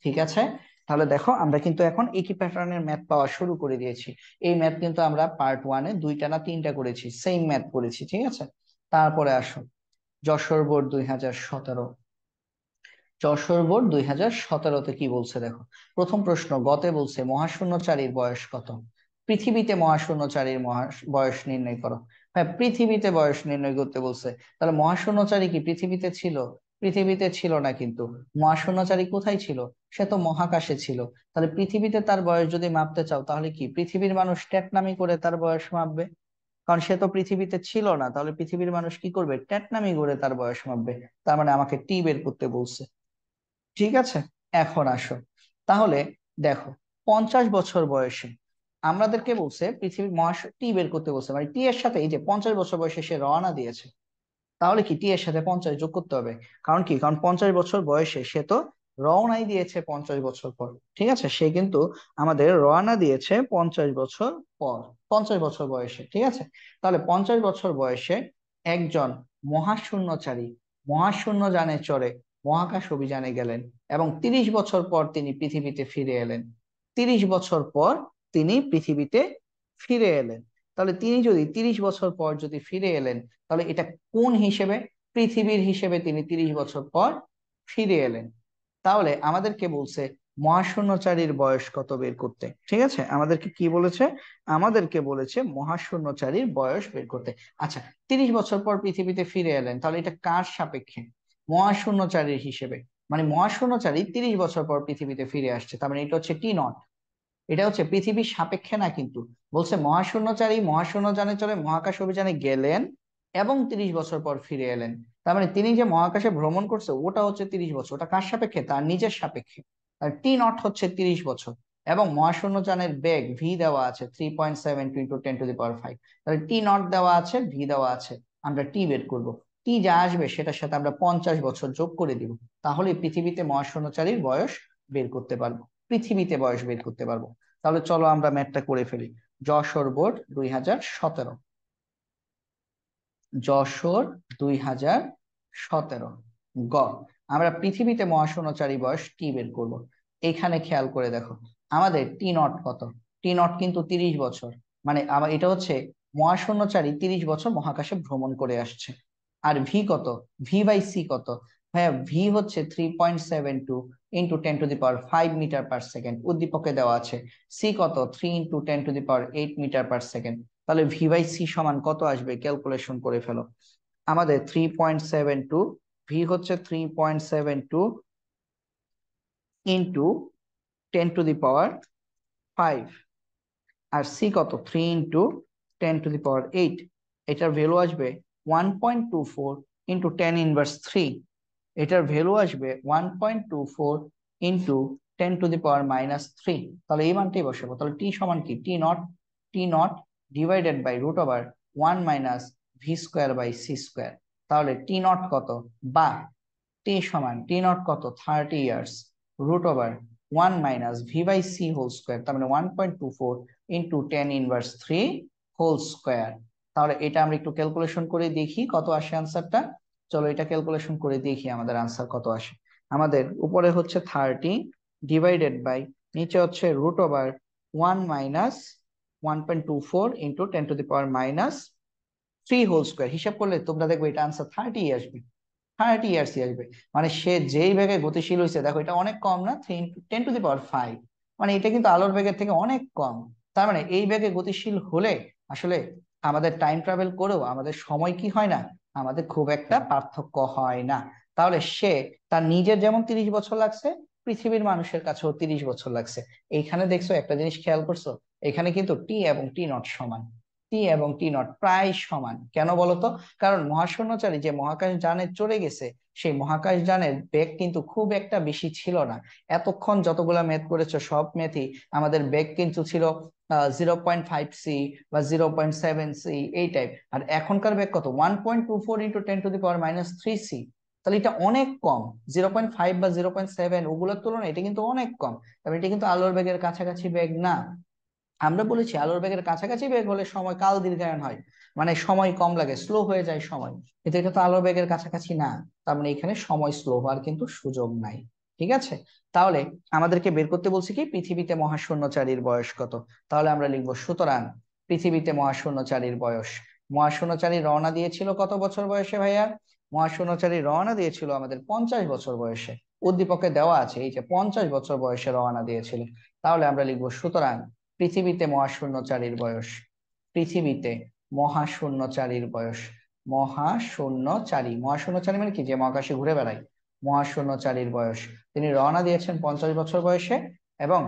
ঠিক আছে, তাহলে দেখো আমরা কিন্তু এখন একই প্যাটার্নের ম্যাথ পাওয়া শুরু করে দিয়েছি। এই ম্যাথ কিন্তু আমরা পার্ট 1-এ 2টা না 3টা করেছি, সেম ম্যাথ করেছি। ঠিক আছে, তারপরে আসো যশোর বোর্ড 2017, যশোর বোর্ড 2017-তে কি বলছে দেখো। প্রথম প্রশ্ন, গতে বলছে মহাশূন্যচারীর বয়স কত, পৃথিবীতে মহাশূন্যচারীর বয়স নির্ণয় করো। হ্যাঁ, পৃথিবীতে বয়স নির্ণয় করতে বলছে, তাহলে মহাশূন্যচারী কি পৃথিবীতে ছিল, পৃথিবীতে ছিল না কিন্তু। মহাশূন্যচারী কোথায় ছিল, সে তো মহাকাশে ছিল। তাহলে পৃথিবীতে তার বয়স যদি মাপতে চাও, তাহলে কি পৃথিবীর মানুষ ট্যাটনামি করে তার বয়স মাপবে, কারণ সে তো পৃথিবীতে ছিল না। তাহলে পৃথিবীর মানুষ কি করবে, ট্যাটনামি করে তার বয়স মাপবে। তার মানে আমাকে টি বের করতে বলছে। ঠিক আছে, এখন আসো তাহলে দেখো, 50 বছর বয়সে আমাদেরকে বলছে পৃথিবীর মহাশূন্য টি বের করতে বলছে, মানে টি এর সাথে এই যে 50 বছর বয়সে সে রওনা দিয়েছে, তাহলে কি টি এর সাথে 50 যোগ করতে হবে। কারণ কি, কারণ 50 বছর বয়সে সে তো রওনাই দিয়েছে 50 বছর পর। ঠিক আছে, সে কিন্তু আমাদের রওনা দিয়েছে 50 বছর পর, 50 বছর বয়সে। ঠিক আছে, তাহলে 50 বছর বয়সে একজন মহাশূন্যচারী মহাশূন্য যানে চড়ে মহাকাশ অভিযানে গেলেন, এবং 30 বছর পর তিনি পৃথিবীতে ফিরে এলেন। 30 বছর পর তিনি পৃথিবীতে ফিরে এলেন। তাহলে তিনি যদি 30 বছর পর যদি ফিরে এলেন, তাহলে এটা কোন হিসেবে, পৃথিবীর হিসেবে তিনি 30 বছর পর ফিরে এলেন। তাহলে আমাদেরকে বলছে মহাশূন্যচারীর বয়স কত বের করতে। ঠিক আছে, আমাদেরকে কি বলেছে, আমাদেরকে বলেছে মহাশূন্যচারীর বয়স বের করতে। আচ্ছা, 30 বছর পর পৃথিবীতে ফিরে এলেন, তাহলে এটা কার সাপেক্ষে, মহাশূন্যচারীর হিসেবে, মানে মহাশূন্যচারী 30 বছর পর পৃথিবীতে ফিরে আসছে, তার মানে এটা হচ্ছে টি নট। এটা হচ্ছে পৃথিবীর সাপেক্ষে না কিন্তু, বলছে মহাশূন্যচারী মহাশূন্যযানে চলে মহাকাশ অভিযানে গেলেন এবং 30 বছর পর ফিরে এলেন। তার মানে তিনি যে মহাকাশে ভ্রমণ করছে ওটা হচ্ছে 30 বছর, ওটা কার সাপেক্ষে, তার নিজের সাপেক্ষে। আর টি নট হচ্ছে 30 বছর, এবং মহাশূন্যযানের বেগ ভি দেওয়া আছে 3.72 × 10⁵। তাহলে টি নট দেওয়া আছে, ভি দেওয়া আছে, আমরা টি বের করব। টি যা আসবে সেটার সাথে আমরা 50 বছর যোগ করে দিব, তাহলে পৃথিবীতে মহাশূন্যচারীর বয়স বের করতে পারবো, পৃথিবীতে বয়স বের করতে পারবো। তাহলে চলো আমরা ম্যাথটা করে ফেলি। যশোর বোর্ড 2017, যশোর 2017 গ, আমরা পৃথিবীতে মহাশূন্যচারী বয়স টি বের করব। এখানে খেয়াল করে দেখো, আমাদের টি নট কত, টি নট কিন্তু 30 বছর, মানে আমার এটা হচ্ছে মহাশূন্যচারী 30 বছর মহাকাশে ভ্রমণ করে আসছে। আর ভি কত, ভি বাই সি কত, হ্যাঁ ভি হচ্ছে 3.72 × 10⁵ মিটার/সেকেন্ড, উদ্দীপকে দেওয়া আছে। সি কত, 3 × 10⁸ মিটার/সেকেন্ড। তাহলে ভি বাই সি সমান কত আসবে, ক্যালকুলেশন করে ফেলো। আমাদের 3.72, ভি হচ্ছে 3.72 × 10⁵, আর সি কত, 3 × 10⁸। এটার ভ্যালু আসবে 1.24 × 10⁻³ এটার ভ্যালু আসবে 1.24 × 10⁻³ তাহলে এই মানটাই বসাবো। তাহলে টি সমান কি, টি naught divided by √1 - v² / c²। তাহলে টি নট কত, বা টি সমান টি নট কত 30 ইয়ার্স, √1 - v/c², তার মানে 1.24 × 10⁻³ হোল স্কোয়ার। তাহলে এটা আমরা একটু ক্যালকুলেশন করে দেখি কত আসে আনসারটা। চলো এটা ক্যালকুলেশন করে দেখি আমাদের আনসার কত আসে। আমাদের উপরে হচ্ছে 30 ডিভাইডেড বাই নিচে হচ্ছে root over 1 minus 1.24 into 10⁻³ whole square. হিসাব করলে তোমরা দেখবে এটা আনসার 30 আসবে, 30 ইয়ার্সই আসবে। মানে সে যেই বেগে গতিশীল হয়েছে, দেখো এটা অনেক কম না, 3 ইন্টু 10⁵, মানে এটা কিন্তু আলোর বেগের থেকে অনেক কম। তার মানে এই বেগে গতিশীল হলে আসলে আমাদের টাইম ট্রাভেল করেও আমাদের সময় কি হয় না, আমাদের খুব একটা পার্থক্য হয় না। তাহলে সে তার নিজের যেমন 30 বছর লাগছে, পৃথিবীর মানুষের কাছেও 30 বছর লাগছে। এইখানে দেখছো একটা জিনিস খেয়াল করছো, এখানে কিন্তু টি এবং টি নট সমান, টি এবং টি নট প্রায় সমান। কেন বলতো? কারণ মহাশূন্যচারী যে মহাকাশ যানে চড়ে গেছে, সেই মহাকাশ যানের বেগ কিন্তু খুব একটা বেশি ছিল না। এতক্ষণ যতগুলা ম্যাথ করেছো সব ম্যাথই আমাদের বেগ কিন্তু ছিল 0.5 সি বা 0.7 সি এই টাইপ। আর এখনকার বেগ কত? 1.24 ইন্টু 10⁻³ সি। তাহলে এটা অনেক কম। 0.5 বা 0.7 ওগুলোর তুলনায় এটা কিন্তু অনেক কম। তবে এটা কিন্তু আলোর বেগের কাছাকাছি বেগ না। আমরা বলেছি আলোর বেগের কাছাকাছি বেগ হলে সময় কাল দীর্ঘায়ন হয়, মানে সময় কম লাগে, স্লো হয়ে যায় সময়। কিন্তু এটা তো আলোর বেগের কাছাকাছি না, তার মানে এখানে সময় স্লো হওয়ার কিন্তু সুযোগ নাই। ঠিক আছে, তাহলে আমাদেরকে বের করতে বলছে কি পৃথিবীতে মহাশূন্যচারীর বয়স কত। তাহলে আমরা লিখবো সুতরাং পৃথিবীতে মহাশূন্যচারীর বয়স। মহাশূন্যচারী রওনা দিয়েছিল কত বছর বয়সে ভাইয়া? মহাশূন্যচারী রওনা দিয়েছিল আমাদের 50 বছর বয়সে। উদ্দীপকে দেওয়া আছে এই যে 50 বছর বয়সে রওনা দিয়েছিল। তাহলে আমরা লিখবো সুতরাং পৃথিবীতে মহাশূন্যচারীর বয়স, পৃথিবীতে মহাশূন্যচারীর বয়স। মহাশূন্যচারী, মহাশূন্যচারী মানে কি? যে মহাকাশে ঘুরে বেড়ায়। মহাশূন্যচারীর বয়স, তিনি রওনা দিয়েছেন 50 বছর বয়সে এবং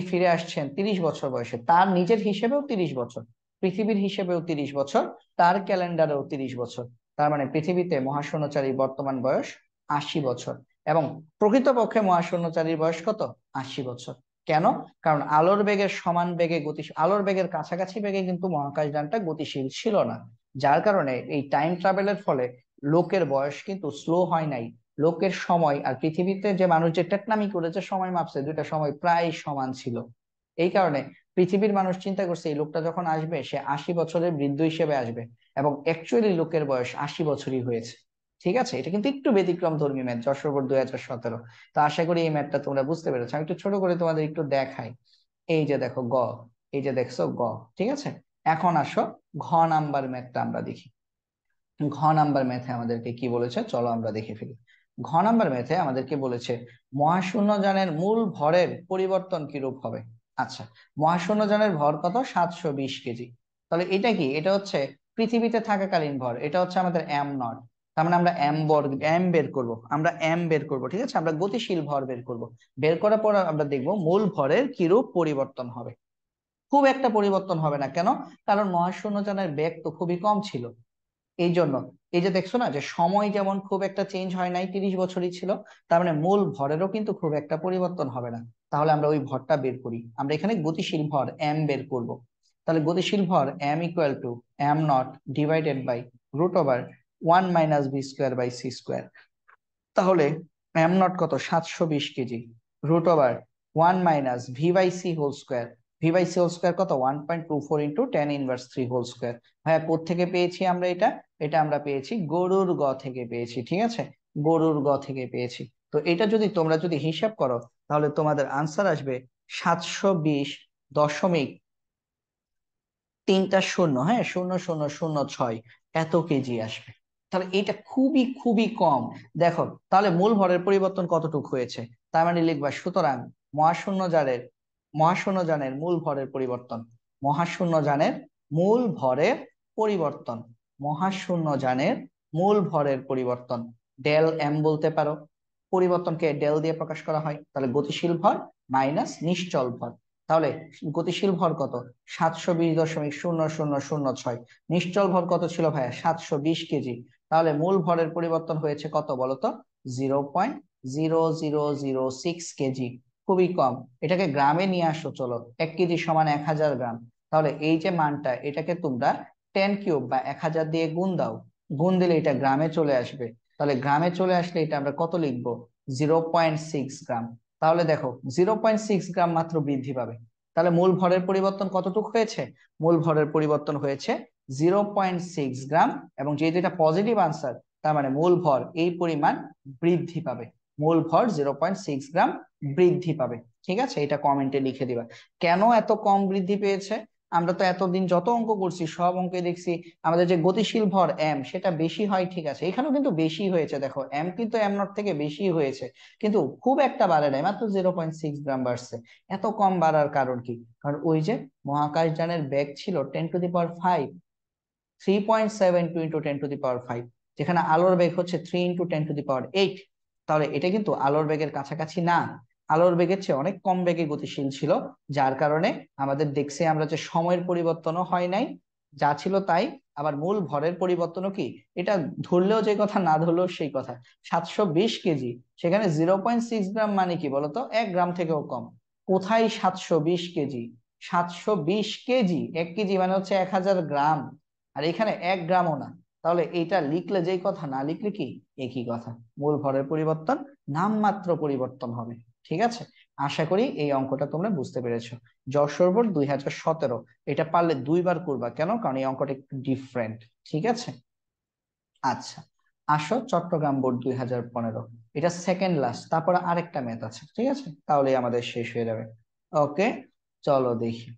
ফিরে আসছেন 30 বছর বয়সে। তার নিজের হিসেবেও 30 বছর, পৃথিবীর হিসেবেও 30 বছর, তার ক্যালেন্ডারেও 30 বছর। তার মানে পৃথিবীতে মহাশূন্যচারীর বর্তমান বয়স 80 বছর। এবং প্রকৃতপক্ষে মহাশূন্যচারীর বয়স কত? 80 বছর। কেন? কারণ আলোর বেগের সমান বেগে গতিশীল, আলোর বেগের কাছাকাছি বেগে কিন্তু মহাকাশযানটা গতিশীল ছিল না। যার কারণে এই টাইম ট্রাভেলের ফলে লোকের বয়স কিন্তু স্লো হয় নাই। লোকের সময় আর পৃথিবীতে যে মানুষ যে টেকনামি করেছে সময় মাপছে, দুইটা সময় প্রায় সমান ছিল। এই কারণে পৃথিবীর মানুষ চিন্তা করছে এই লোকটা যখন আসবে সে 80 বছরের বৃদ্ধ হিসেবে আসবে, এবং অ্যাকচুয়ালি লোকের বয়স 80 বছরই হয়েছে। ঠিক আছে, এটা কিন্তু একটু ব্যতিক্রম ধর্মী ম্যাথ, যশোর বোর্ড 2017। তো আশা করি এই ম্যাথটা তোমরা বুঝতে পেরেছো। আমি একটু ছোট করে তোমাদের একটু দেখাই। এই যে দেখো গ, এই যে দেখছো গ। ঠিক আছে, এখন আসো ঘ নাম্বার ম্যাথটা আমরা দেখি। ঘ নাম্বার ম্যাথে আমাদেরকে কি বলেছে চলো আমরা দেখে ফেলি। ঘ নাম্বার ম্যাথে আমাদেরকে বলেছে মহাশূন্যযানের মূল ভরের পরিবর্তন কিরূপ হবে। আচ্ছা, মহাশূন্যযানের ভর কত? 720 কেজি। তাহলে এটা কি? এটা হচ্ছে পৃথিবীতে থাকাকালীন ভর, এটা হচ্ছে আমাদের m0। তার মানে আমরা এম বের করব, আমরা এম বের করব। ঠিক আছে, আমরা গতিশীল ভর বের করব। বের করার পর আমরা দেখব মূল ভরের কিরূপ পরিবর্তন হবে। খুব একটা পরিবর্তন হবে না। কেন? কারণ মহাশূন্যযানের বেগ তো খুবই কম ছিল। এই জন্য এই যে দেখছো না যে সময় যেমন খুব একটা চেঞ্জ হয় নাই, 30 বছরই ছিল, তার মানে মূল ভরেরও কিন্তু খুব একটা পরিবর্তন হবে না। তাহলে আমরা ওই ভরটা বের করি, আমরা এখানে গতিশীল ভর এম বের করব। তাহলে গতিশীল ভর M equal to m0 divided by root over 1 - v² / c²। তাহলে m0 কত? 720 KG. Root over 1 - v/c² v/c² কত? 1.24 ইন্টু 10⁻³ হোল স্কোয়ার। ভাইয়া কোত্থেকে পেয়েছি আমরা এটা? এটা আমরা পেয়েছি গরুর গ থেকে পেয়েছি। ঠিক আছে, গরুর গ থেকে পেয়েছি। তো এটা যদি তোমরা যদি হিসাব করো তাহলে তোমাদের আনসার আসবে 720.30, হ্যাঁ 0006 এত কেজি আসবে। তাহলে এটা খুবই খুবই কম। দেখো তাহলে মূল ভরের পরিবর্তন কতটুকু হয়েছে। তার মানে লিখবা সুতরাং মহাশূন্যযানের মহাশূন্যযানের মূল ভরের পরিবর্তন, মহাশূন্যযানের মূল ভরের পরিবর্তন, মহাশূন্যযানের মূল ভরের পরিবর্তন ডেল এম বলতে পারো। পরিবর্তনকে ডেল দিয়ে প্রকাশ করা হয়। তাহলে গতিশীল ভর মাইনাস নিশ্চল ভর। তাহলে গতিশীল ভর কত? 720.0006। নিশ্চল ভর কত ছিল ভাইয়া? 720 কেজি। তাহলে মূল ভরের পরিবর্তন হয়েছে কত বলতো? 0.0006 কেজি। খুবই কম। এটাকে গ্রামে নিয়ে আসো চলো, 1 কেজি সমান 1000 গ্রাম। তাহলে এই যে মানটা, এটাকে তোমরা 10³ বা 1000 দিয়ে গুণ দাও, গুণ দিলে এটা গ্রামে চলে আসবে। তাহলে গ্রামে চলে আসলে এটা আমরা কত লিখবো? 0.6 গ্রাম। তাহলে দেখো 0.6 গ্রাম মাত্র বৃদ্ধি পাবে। তাহলে মূল ভরের পরিবর্তন কতটুকু হয়েছে? মূল ভরের পরিবর্তন হয়েছে 0.6 গ্রাম। এবং যেহেতু এটা পজিটিভ আনসার, তার মানে মূল ভর এই পরিমাণ বৃদ্ধি পাবে। মূল ভর 0.6 গ্রাম বৃদ্ধি পাবে। ঠিক আছে, এটা কমেন্টে লিখে দিবা। কেন এত কম বৃদ্ধি পেয়েছে? আমরা তো এতদিন যত অঙ্ক করছি সব অঙ্কে দেখছি আমাদের যে গতিশীল ভর এম সেটা বেশি হয়, ঠিক আছে, এখানেও কিন্তু বেশি হয়েছে, দেখো এম কিন্তু এম নট থেকে বেশি হয়েছে, কিন্তু খুব একটা বাড়ে নাই, মাত্র 0.6 গ্রাম বাড়ছে। এত কম বাড়ার কারণ কি? কারণ ওই যে মহাকাশযানের বেগ ছিল 10⁵, 3.72 ইন্টু 10⁵, যেখানে আলোর বেগ হচ্ছে 3 ইন্টু 10⁸। তাহলে এটা কিন্তু আলোর বেগের কাছাকাছি না, আলোর বেগের চেয়ে অনেক কম বেগে গতিশীল ছিল, যার কারণে আমাদের দেখছি আমরা যে সময়ের পরিবর্তনও হয় নাই, যা ছিল তাই। আবার মূল ভরের পরিবর্তনও কি, এটা ধরলেও যে কথা, না ধরলেও সেই কথা, 720 কেজি, সেখানে 0.6 গ্রাম মানে কি বলতো, 1 গ্রাম থেকেও কম। কোথায় 720 কেজি? 720 কেজি, 1 কেজি মানে হচ্ছে 1000 গ্রাম, আর এখানে 1 গ্রামও না। তাহলে এটা লিখলে যেই কথা, না লিখলে কি একই কথা, মূল ভরের পরিবর্তন নামমাত্র পরিবর্তন হবে। ঠিক আছে, আশা করি এই অঙ্কটা তোমরা বুঝতে পেরেছো। যশোর বোর্ড 2017, এটা পারলে 2বার করবা, কেন? কারণ এই অঙ্কটা একটু ডিফারেন্ট। ঠিক আছে, আচ্ছা, আসো চট্টগ্রাম বোর্ড 2015, এটা সেকেন্ড লাস্ট, তারপরে আরেকটা ম্যাথ আছে, ঠিক আছে, তাহলে আমাদের শেষ হয়ে যাবে। ওকে, চলো দেখি।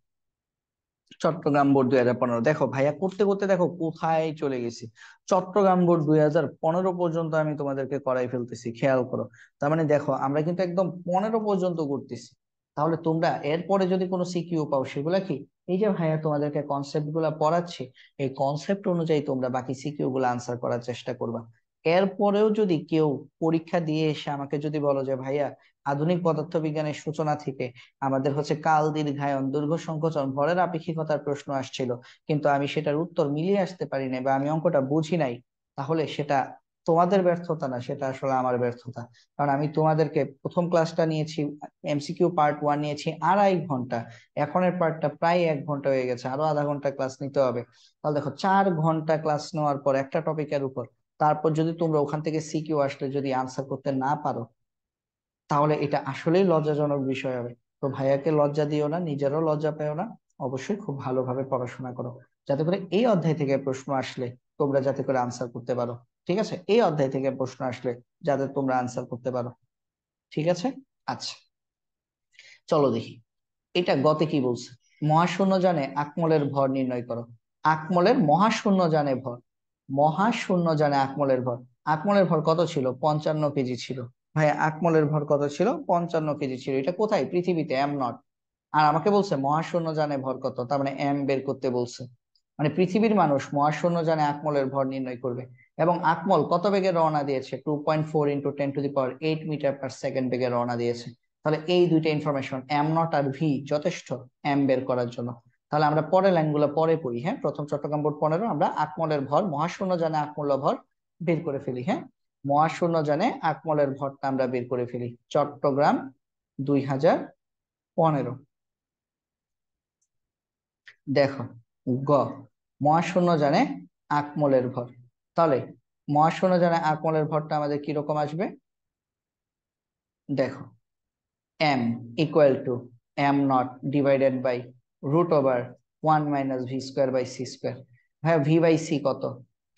চট্টগ্রাম বোর্ড 2015, দেখো ভাইয়া করতে করতে দেখো কোথায় চলে গেছি। চট্টগ্রাম বোর্ড 2015 পর্যন্ত আমি তোমাদেরকে করাই ফেলতেছি, খেয়াল করো। তার মানে দেখো আমরা কিন্তু একদম 15 পর্যন্ত করতেছি। তাহলে তোমরা এরপরে যদি কোনো সিকিউ পাও সেগুলা কি, এই যে ভাইয়া তোমাদেরকে কনসেপ্ট গুলা পড়াচ্ছি, এই কনসেপ্ট অনুযায়ী তোমরা বাকি সিকিউ গুলো আনসার করার চেষ্টা করবা। এরপরেও যদি কেউ পরীক্ষা দিয়ে এসে আমাকে যদি বলো যে ভাইয়া আধুনিক পদার্থবিজ্ঞানের সূচনা থেকে আমাদের হচ্ছে কাল দীর্ঘায়ন, দৈর্ঘ্য সংকোচন, ভরের আপেক্ষিকতার প্রশ্ন আসছিল, কিন্তু আমি সেটার উত্তর মিলিয়ে আসতে পারি নাই বা আমি অঙ্কটা বুঝি নাই, তাহলে সেটা তোমাদের ব্যর্থতা না, সেটা আসলে আমার ব্যর্থতা। কারণ আমি তোমাদেরকে প্রথম ক্লাসটা নিয়েছি, এমসিকিউ পার্ট 1 নিয়েছি 2.5 ঘন্টা, এখনের পার্টটা প্রায় 1 ঘন্টা হয়ে গেছে, আরো আধা ঘন্টা ক্লাস নিতে হবে। তাহলে দেখো 4 ঘন্টা ক্লাস নেওয়ার পর একটা টপিকের উপর, তারপর যদি তোমরা ওখান থেকে সিকিউ আসলে যদি আনসার করতে না পারো, তাহলে এটা আসলেই লজ্জাজনক বিষয় হবে। তো ভাইয়াকে লজ্জা দিও না, নিজেরও লজ্জা পেও না, অবশ্যই খুব ভালোভাবে পড়াশোনা করো, যাতে করে এই অধ্যায় থেকে প্রশ্ন আসলে তোমরা যাতে করে আনসার করতে পারো। ঠিক আছে, এই অধ্যায় থেকে প্রশ্ন আসলে যাতে তোমরা আনসার করতে পারো। ঠিক আছে, আচ্ছা, চলো দেখি এটা গতে কি বলছে। মহাশূন্য যানে আকমলের ভর নির্ণয় করো। আকমলের মহাশূন্য যানে ভর, মহাশূন্য যানে আকমলের ভর, আকমলের ভর কত ছিল? 55 কেজি ছিল। ভাই আকমলের ভর কত ছিল? 55 কেজি ছিল। এটা কোথায়? পৃথিবীতে, এম নট। আর আমাকে বলছে মহাশূন্য যানে ভর কত, তার মানে এম বের করতে বলছে। মানে পৃথিবীর মানুষ মহাশূন্য যানে আকমলের ভর নির্ণয় করবে, এবং আকমল কত বেগে রওনা দিয়েছে? 2.4 ইন্টু 10⁸ মিটার পার সেকেন্ড বেগে রওনা দিয়েছে। তাহলে এই দুইটা ইনফরমেশন, এম নট আর ভি, যথেষ্ট এম বের করার জন্য। তাহলে আমরা পরের লাইনগুলো পরে পড়ি। হ্যাঁ, প্রথম চট্টগ্রাম বোর্ড 15 আমরা আকমলের ভর, মহাশূন্য যানে আকমল ভর বের করে ফেলি। হ্যাঁ, মহাশূন্য যানে আকমলের ভরটা আমরা বের করে ফেলি। চট্টগ্রাম 2015, দেখো গ, মহাশূন্য যানে আকমলের ভর। তাহলে মহাশূন্য যানে আকমলের ভরটা আমাদের কিরকম আসবে? দেখো, M equal to M nought divided by √1 - v² / c²। ভাই ভি বাই সি কত?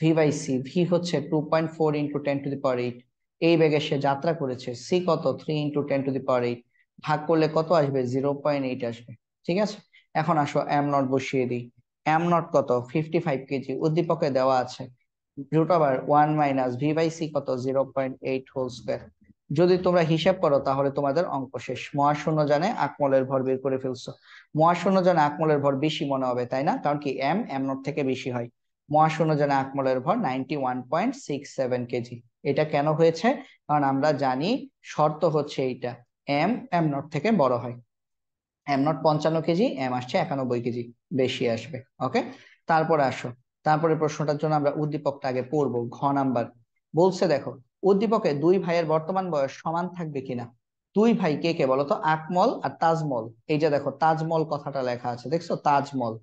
ভি বাই সি, ভি হচ্ছে 2.4 ইন্টু 10⁸, এই বেগে সে যাত্রা করেছে। সি কত? 3 ইন্টু 10⁸, ভাগ করলে কত আসবে? 0.8 আসবে। ঠিক আছে, এখন আসো এম নট বসিয়ে দিই। এম নট কত? 55 কেজি, উদ্দীপকে দেওয়া আছে। √1 - v/c কত? 0.8 হোল স্কয়ার। যদি তোমরা হিসাব করো তাহলে তোমাদের অঙ্ক শেষ। মহাশূন্য জানে আকমলের ভর বের করে ফেলছো। মহাশূন্য জানে আকমলের ভর বেশি মনে হবে, তাই না? কারণ কি এম এম নট থেকে বেশি হয়। মহাশূন্য জানে আকমলের ভর 91.67 কেজি। এটা কেন হয়েছে? কারণ আমরা জানি শর্ত হচ্ছে এইটা, এম এম নট থেকে বড় হয়। এম নট 55 কেজি, এম আসছে 91 কেজি, বেশি আসবে। ওকে, তারপরে আসো, তারপরে প্রশ্নটার জন্য আমরা উদ্দীপকটা আগে পড়বো। ঘ নাম্বার বলছে, দেখো উদ্দীপকে দুই ভাইয়ের বর্তমান বয়স সমান থাকবে কিনা। দুই ভাই কে কে বলতো? আকমল আর তাজমল। এই যে দেখো তাজমল কথাটা লেখা আছে, দেখছো? তাজমল,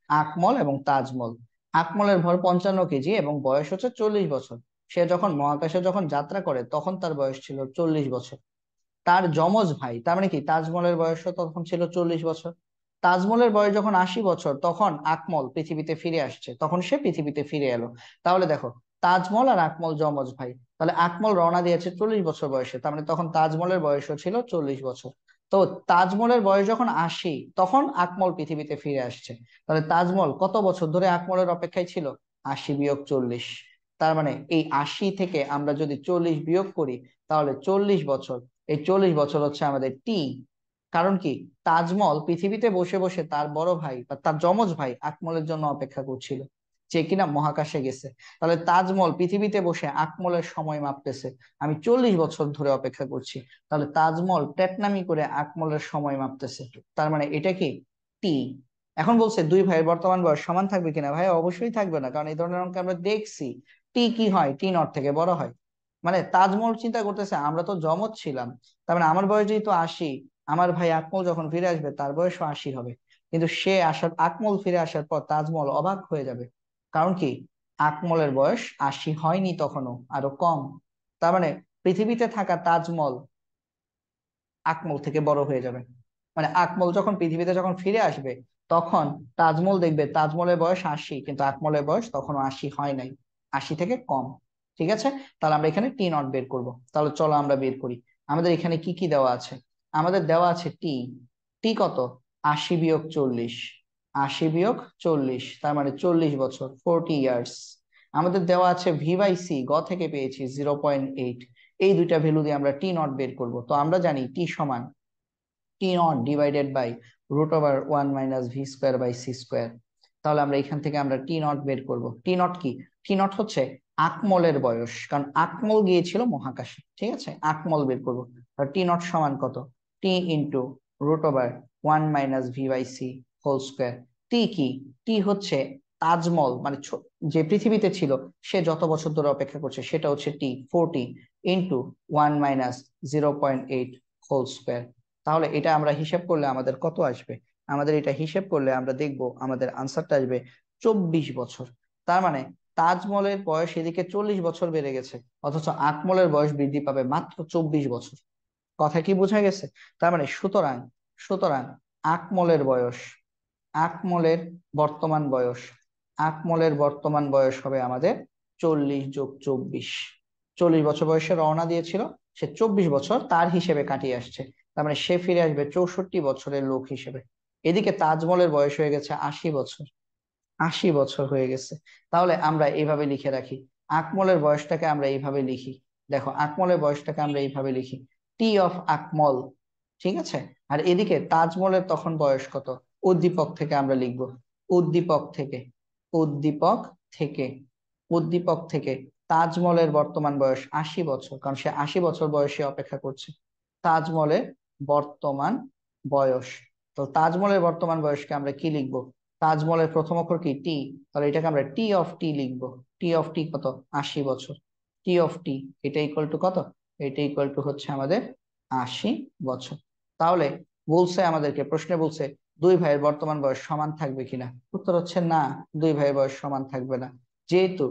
আকমল এবং তাজমল। আকমলের ভর 55 কেজি এবং বয়স হচ্ছে 40 বছর। সে যখন মহাকাশে যখন যাত্রা করে তখন তার বয়স ছিল 40 বছর। তার যমজ ভাই, তার মানে কি তাজমলের বয়সও তখন ছিল 40 বছর। তাজমলের বয়স যখন 80 বছর, তখন আকমল পৃথিবীতে ফিরে আসছে, তখন সে পৃথিবীতে ফিরে এলো। তাহলে দেখো তাজমল আর আকমল যমজ ভাই, তাহলে আকমল রওনা দিয়েছে 40 বছর বয়সে, তার মানে তখন তাজমলের বয়সও ছিল 40 বছর। তো তাজমলের বয়স যখন 80, তখন আকমল পৃথিবীতে ফিরে আসছে। তাহলে তাজমল কত বছর ধরে আকমলের অপেক্ষায় ছিল? 80 - 40। তার মানে এই 80 থেকে আমরা যদি 40 বিয়োগ করি, তাহলে 40 বছর। এই 40 বছর হচ্ছে আমাদের টি। কারণ কি, তাজমল পৃথিবীতে বসে বসে তার বড় ভাই বা তার যমজ ভাই আকমলের জন্য অপেক্ষা করছিল, যে কিনা মহাকাশে গেছে। তাহলে তাজমল পৃথিবীতে বসে আকমলের সময় মাপতেছে, আমি 40 বছর ধরে অপেক্ষা করছি। তাহলে তাজমল টেকনামি করে আকমলের সময় মাপতেছে। তার মানে এটা কি, টি। এখন বলছে দুই ভাইয়ের বর্তমান বয়স সমান থাকবে কিনা? ভাই অবশ্যই থাকবে না, কারণ এই ধরনের অঙ্ক আমরা দেখছি টি কি হয়, টি নট থেকে বড় হয়। মানে তাজমহল চিন্তা করতেছে আমরা তো জমজ ছিলাম, তার মানে আমার বয়স যেহেতু 80, আমার ভাই আকমল যখন ফিরে আসবে তার বয়সও 80 হবে। কিন্তু সে আসার, আকমল ফিরে আসার পর তাজমহল অবাক হয়ে যাবে। কারণ কি, আকমলের বয়স 80 হয়নি তখনও, আরো কম। তার মানে পৃথিবীতে থাকা তাজমহল আকমল থেকে বড় হয়ে যাবে। মানে আকমল যখন পৃথিবীতে যখন ফিরে আসবে, তখন তাজমহল দেখবে তাজমহলের বয়স 80, কিন্তু আকমলের বয়স তখনও 80 হয় নাই, 80 থেকে কম। ঠিক আছে, তাহলে আমরা এখানে টি নট বের করব। তাহলে চলো আমরা বের করি। আমাদের এখানে কি কি দেওয়া আছে? আমাদের দেওয়া আছে টি। টি কত? 80 - 40। 80 - 40, তার মানে 40 বছর, 40 ইয়ার্স। আমাদের দেওয়া আছে ভি বাই সি, গ থেকে পেয়েছি 0.8। এই দুইটা ভ্যালু দিয়ে আমরা টি নট বের করব। তো আমরা জানি টি সমান টি naught divided by √1 - v² / c²। তাহলে আমরা এখান থেকে আমরা টি নট বের করব। টি নট কি? টি নট হচ্ছে আকমলের বয়স, কারণ আকমল গিয়েছিল মহাকাশে। ঠিক আছে, আকমল বের করব। টি নট সমান কত? টি ইন্টু √1 - v/c²। টি কি? টি হচ্ছে তাজমল, মানে যে পৃথিবীতে ছিল সে যত বছর ধরে অপেক্ষা করছে সেটা হচ্ছে টি, 40 ইন্টু 1 - 0.8 হোল স্কোয়ার। তাহলে এটা আমরা হিসাব করলে আমাদের কত আসবে? আমাদের এটা হিসাব করলে আমরা দেখব আমাদের আনসারটা আসবে 24 বছর। তার মানে তাজমহলের বয়স এদিকে 40 বছর বেড়ে গেছে, অথচ আকমলের বয়স বৃদ্ধি পাবে মাত্র 24 বছর। কথা কি বোঝা গেছে? তার মানে সুতরাং সুতরাং আকমলের বয়স, আকমলের বর্তমান বয়স, আকমলের বর্তমান বয়স হবে আমাদের 40 + 24। 40 বছর বয়সে রওনা দিয়েছিল, সে 24 বছর তার হিসেবে কাটিয়ে আসছে। তার মানে সে ফিরে আসবে 64 বছরের লোক হিসেবে। এদিকে তাজমহলের বয়স হয়ে গেছে 80 বছর, 80 বছর হয়ে গেছে। তাহলে আমরা এইভাবে লিখে রাখি, আকমলের বয়সটাকে আমরা এইভাবে লিখি। দেখো, আকমলের বয়সটাকে আমরা এইভাবে লিখি, টি অফ আকমল। ঠিক আছে, আর এদিকে তাজমহলের তখন বয়স কত? উদ্দীপক থেকে আমরা লিখবো, উদ্দীপক থেকে, উদ্দীপক থেকে, উদ্দীপক থেকে তাজমহলের বর্তমান বয়স 80 বছর, কারণ সে 80 বছর বয়সে অপেক্ষা করছে। তাজমহলের বর্তমান বয়স, তো তাজমহলের বর্তমান বয়সকে আমরা কি লিখবো? তাজমহলের প্রথম অক্ষর কি? টি। তাহলে এটাকে আমরা টি অফ টি লিখবো। টি অফ টি কত? 80 বছর। টি অফ টি, এটা ইকুয়াল টু কত? এটা ইকুয়াল টু হচ্ছে আমাদের 80 বছর। তাহলে বলছে আমাদেরকে, প্রশ্নে বলছে দুই ভাইয়ের বর্তমান বয়স সমান থাকবে কিনা? উত্তর হচ্ছে না, দুই ভাইয়ের বয়স সমান থাকবে না। যেহেতু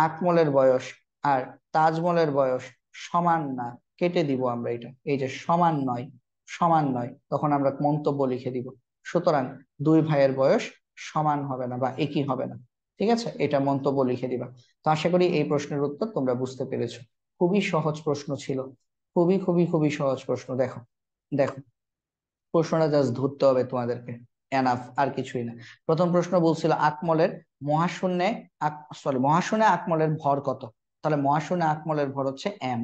আকমলের বয়স আর তাজমহলের বয়স সমান না, কেটে দিব আমরা এটা, এই যে সমান নয়, সমান নয়, তখন আমরা মন্তব্য লিখে দিব। সুতরাং দুই ভাইয়ের বয়স সমান হবে না বা একই হবে না। ঠিক আছে, এটা মন্তব্য লিখে দিবা। তো আশা করি এই প্রশ্নের উত্তর তোমরা বুঝতে পেরেছো। খুবই সহজ প্রশ্ন ছিল, খুবই খুবই খুবই সহজ প্রশ্ন। দেখো, দেখো, প্রশ্নটা জাস্ট ধরতে হবে তোমাদেরকে, এনাফ, আর কিছুই না। প্রথম প্রশ্ন বলছিল আকমলের মহাশূন্যে, মহাশূন্যে আকমলের ভর কত? তাহলে মহাশূন্যে আকমলের ভর হচ্ছে এম।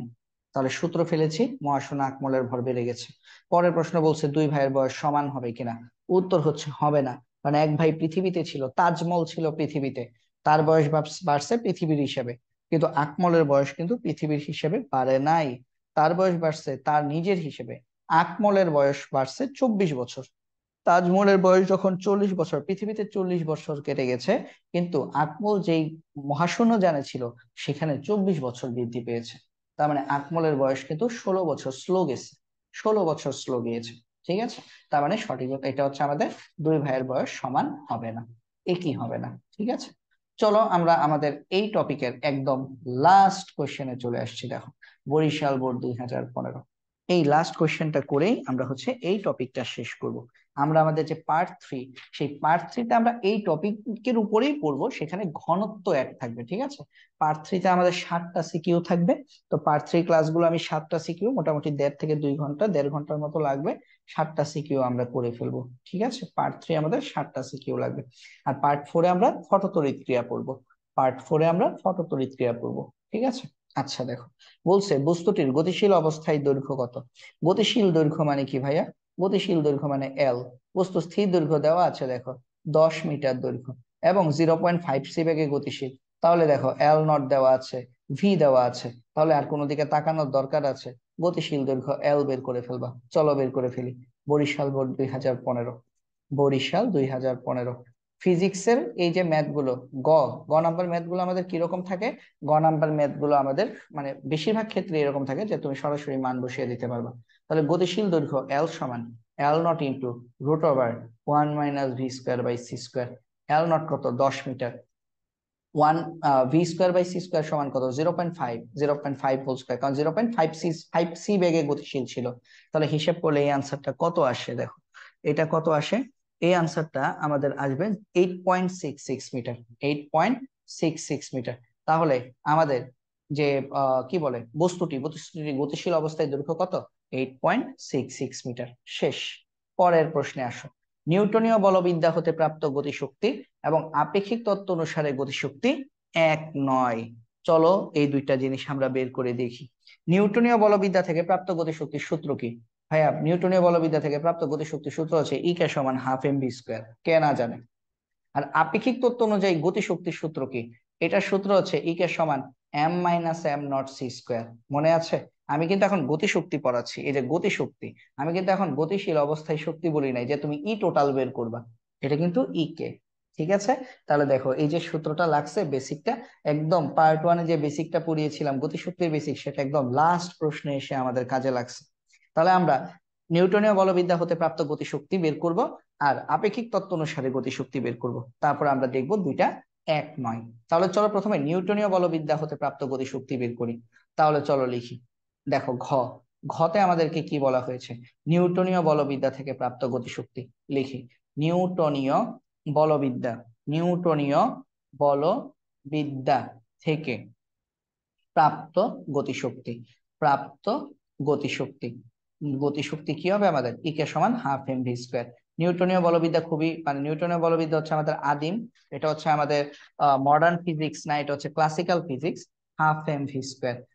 তাহলে সূত্র ফেলেছি, মহাশূন্যে আকমলের ভর বেড়ে গেছে। পরের প্রশ্ন বলছে দুই ভাইয়ের বয়স সমান হবে কিনা? উত্তর হচ্ছে হবে না, কারণ এক ভাই পৃথিবীতে ছিল, তাজমহল ছিল পৃথিবীতে, তার বয়স বাড়ছে পৃথিবীর হিসেবে, কিন্তু আকমলের বয়স কিন্তু পৃথিবীর হিসেবে বাড়ে নাই, তার বয়স বাড়ছে তার নিজের হিসেবে। আকমলের বয়স বাড়ছে 24 বছর। তাজমহলের বয়স যখন 40 বছর, পৃথিবীতে 40 বছর কেটে গেছে, কিন্তু আকমল যেই মহাশূন্য যানে ছিল সেখানে 24 বছর বৃদ্ধি পেয়েছে। তার মানে আকমলের বয়স কিন্তু 16 বছর স্লো গেছে, 16 বছর স্লো গিয়েছে। ঠিক আছে, তার মানে সঠিক এটা হচ্ছে আমাদের দুই ভাইয়ের বয়স সমান হবে না, একই হবে না। ঠিক আছে, চলো আমরা আমাদের এই টপিকের একদম লাস্ট কোশ্চেনে চলে আসছি। দেখো, বরিশাল বোর্ড 2015। এই লাস্ট কোয়েশ্চেনটা করেই আমরা হচ্ছে এই টপিকটা শেষ করব। আমরা আমাদের যে পার্ট 3, সেই পার্ট 3তে আমরা এই টপিকের উপরেই পড়বো, সেখানে ঘনত্ব এক থাকবে, ঠিক আছে। পার্ট 3তে আমাদের 7টা সিকিউ থাকবে। তো পার্ট 3 ক্লাসগুলো আমি 7টা সিকিউ, মোটামুটি 1.5 থেকে 2 ঘন্টা, 1.5 ঘন্টার মতো লাগবে। 7টা সিকিউ আমরা করে ফেলবো, ঠিক আছে। পার্ট 3 আমাদের 7টা সিকিউ লাগবে। আর পার্ট 4-এ আমরা ফটোতড়িৎ ক্রিয়া পড়বো। পার্ট 4-এ আমরা ফটোতড়িৎ ক্রিয়া পড়বো, ঠিক আছে। আচ্ছা দেখো, বলছে বস্তুটির গতিশীল অবস্থায় দৈর্ঘ্য কত। গতিশীল দৈর্ঘ্য মানে কি ভাইয়া? গতিশীল দৈর্ঘ্য মানে এল। বস্তু স্থির দৈর্ঘ্য দেওয়া আছে দেখো 10 মিটার দৈর্ঘ্য এবং 0.5 সি বেগে গতিশীল। তাহলে দেখো এল নট দেওয়া আছে, ভি দেওয়া আছে, তাহলে আর কোনো দিকে তাকানোর দরকার আছে? গতিশীল দৈর্ঘ্য এল বের করে ফেলবা, চলো বের করে ফেলি। বরিশাল বোর্ড 2015, বরিশাল 2015। ফিজিক্সের এই যে ম্যাথ গুলো, গ গ নাম্বার ম্যাথ গুলো আমাদের কিরকম থাকে? গ নাম্বার ম্যাথ গুলো আমাদের মানে বেশিরভাগ ক্ষেত্রে এরকম থাকে যে তুমি সরাসরি মান বসিয়ে দিতে পারবা। তাহলে গতিশীল দৈর্ঘ্য এল সমান L naught into √1 - v² / c²। L naught কত? 10 মিটার। ওয়ান v²/c² সমান কত? 0.5, 0.5 হোল স্কয়ার, কারণ 0.5 সি বেগে গতিশীল ছিল। তাহলে হিসেব করলে এই আনসারটা কত আসে দেখো। এটা কত আসে? এই আনসারটা আমাদের আসবে 8.66 মিটার, 8.66 মিটার। তাহলে আমাদের যে কি বলে বস্তুটি গতিশীল অবস্থায় দৈর্ঘ্য কত? 8.66 মিটার। শেষ। পরের প্রশ্নে আসো। নিউটনীয় বলবিদ্যা হতে প্রাপ্ত গতিশক্তি এবং আপেক্ষিক তত্ত্ব অনুসারে গতিশক্তি এক নয়। চলো এই দুইটা জিনিস আমরা বের করে দেখি। নিউটনীয় বলবিদ্যা থেকে প্রাপ্ত গতিশক্তির সূত্র কি? ভাইয়া, নিউটনীয় বলবিদ্যা থেকে প্রাপ্ত গতিশক্তির সূত্র আছে ই কে সমান ½ mv²। কে না জানে? আর আপেক্ষিক তত্ত্ব অনুযায়ী গতিশক্তির সূত্র কি? এটার সূত্র হচ্ছে ই কে সমান m - m0 c²। মনে আছে? আমি কিন্তু এখন গতিশক্তি পড়াচ্ছি, এই যে গতিশক্তি, আমি কিন্তু এখন গতিশীল অবস্থায় শক্তি বলি নাই যে তুমি ই টোটাল বের করবা, এটা কিন্তু ই কে। ঠিক আছে। তাহলে দেখো এই যে সূত্রটা লাগছে, বেসিকটা একদম পার্ট 1-এ যে বেসিকটা পড়িয়েছিলাম গতিশক্তির বেসিক, সেটা একদম লাস্ট প্রশ্নে এসে আমাদের কাজে লাগছে। তাহলে আমরা নিউটনীয় বলবিদ্যা হতে প্রাপ্ত গতিশক্তি বের করব, আর আপেক্ষিক তত্ত্ব অনুসারে গতিশক্তি বের করব। তারপর আমরা দেখব দুইটা এক নয়। তাহলে চলো প্রথমে নিউটনীয় বলবিদ্যা হতে প্রাপ্ত গতিশক্তি বের করি। তাহলে চলো লিখি। দেখো ঘতে আমাদেরকে কি বলা হয়েছে? নিউটনীয় বলবিদ্যা থেকে প্রাপ্ত গতিশক্তি। লিখি নিউটনীয় বলবিদ্যা, নিউটনীয় বলবিদ্যা থেকে প্রাপ্ত গতিশক্তি, প্রাপ্ত গতিশক্তি। গতিশক্তি কি হবে আমাদের? ই কে সমান ½ mv²। নিউটনীয় বলবিদ্যা খুবই মানে নিউটনীয় বলবিদ্যা হচ্ছে আমাদের আদিম, এটা হচ্ছে আমাদের মডার্ন ফিজিক্স না, এটা হচ্ছে ক্লাসিক্যাল ফিজিক্স। ½ mv²।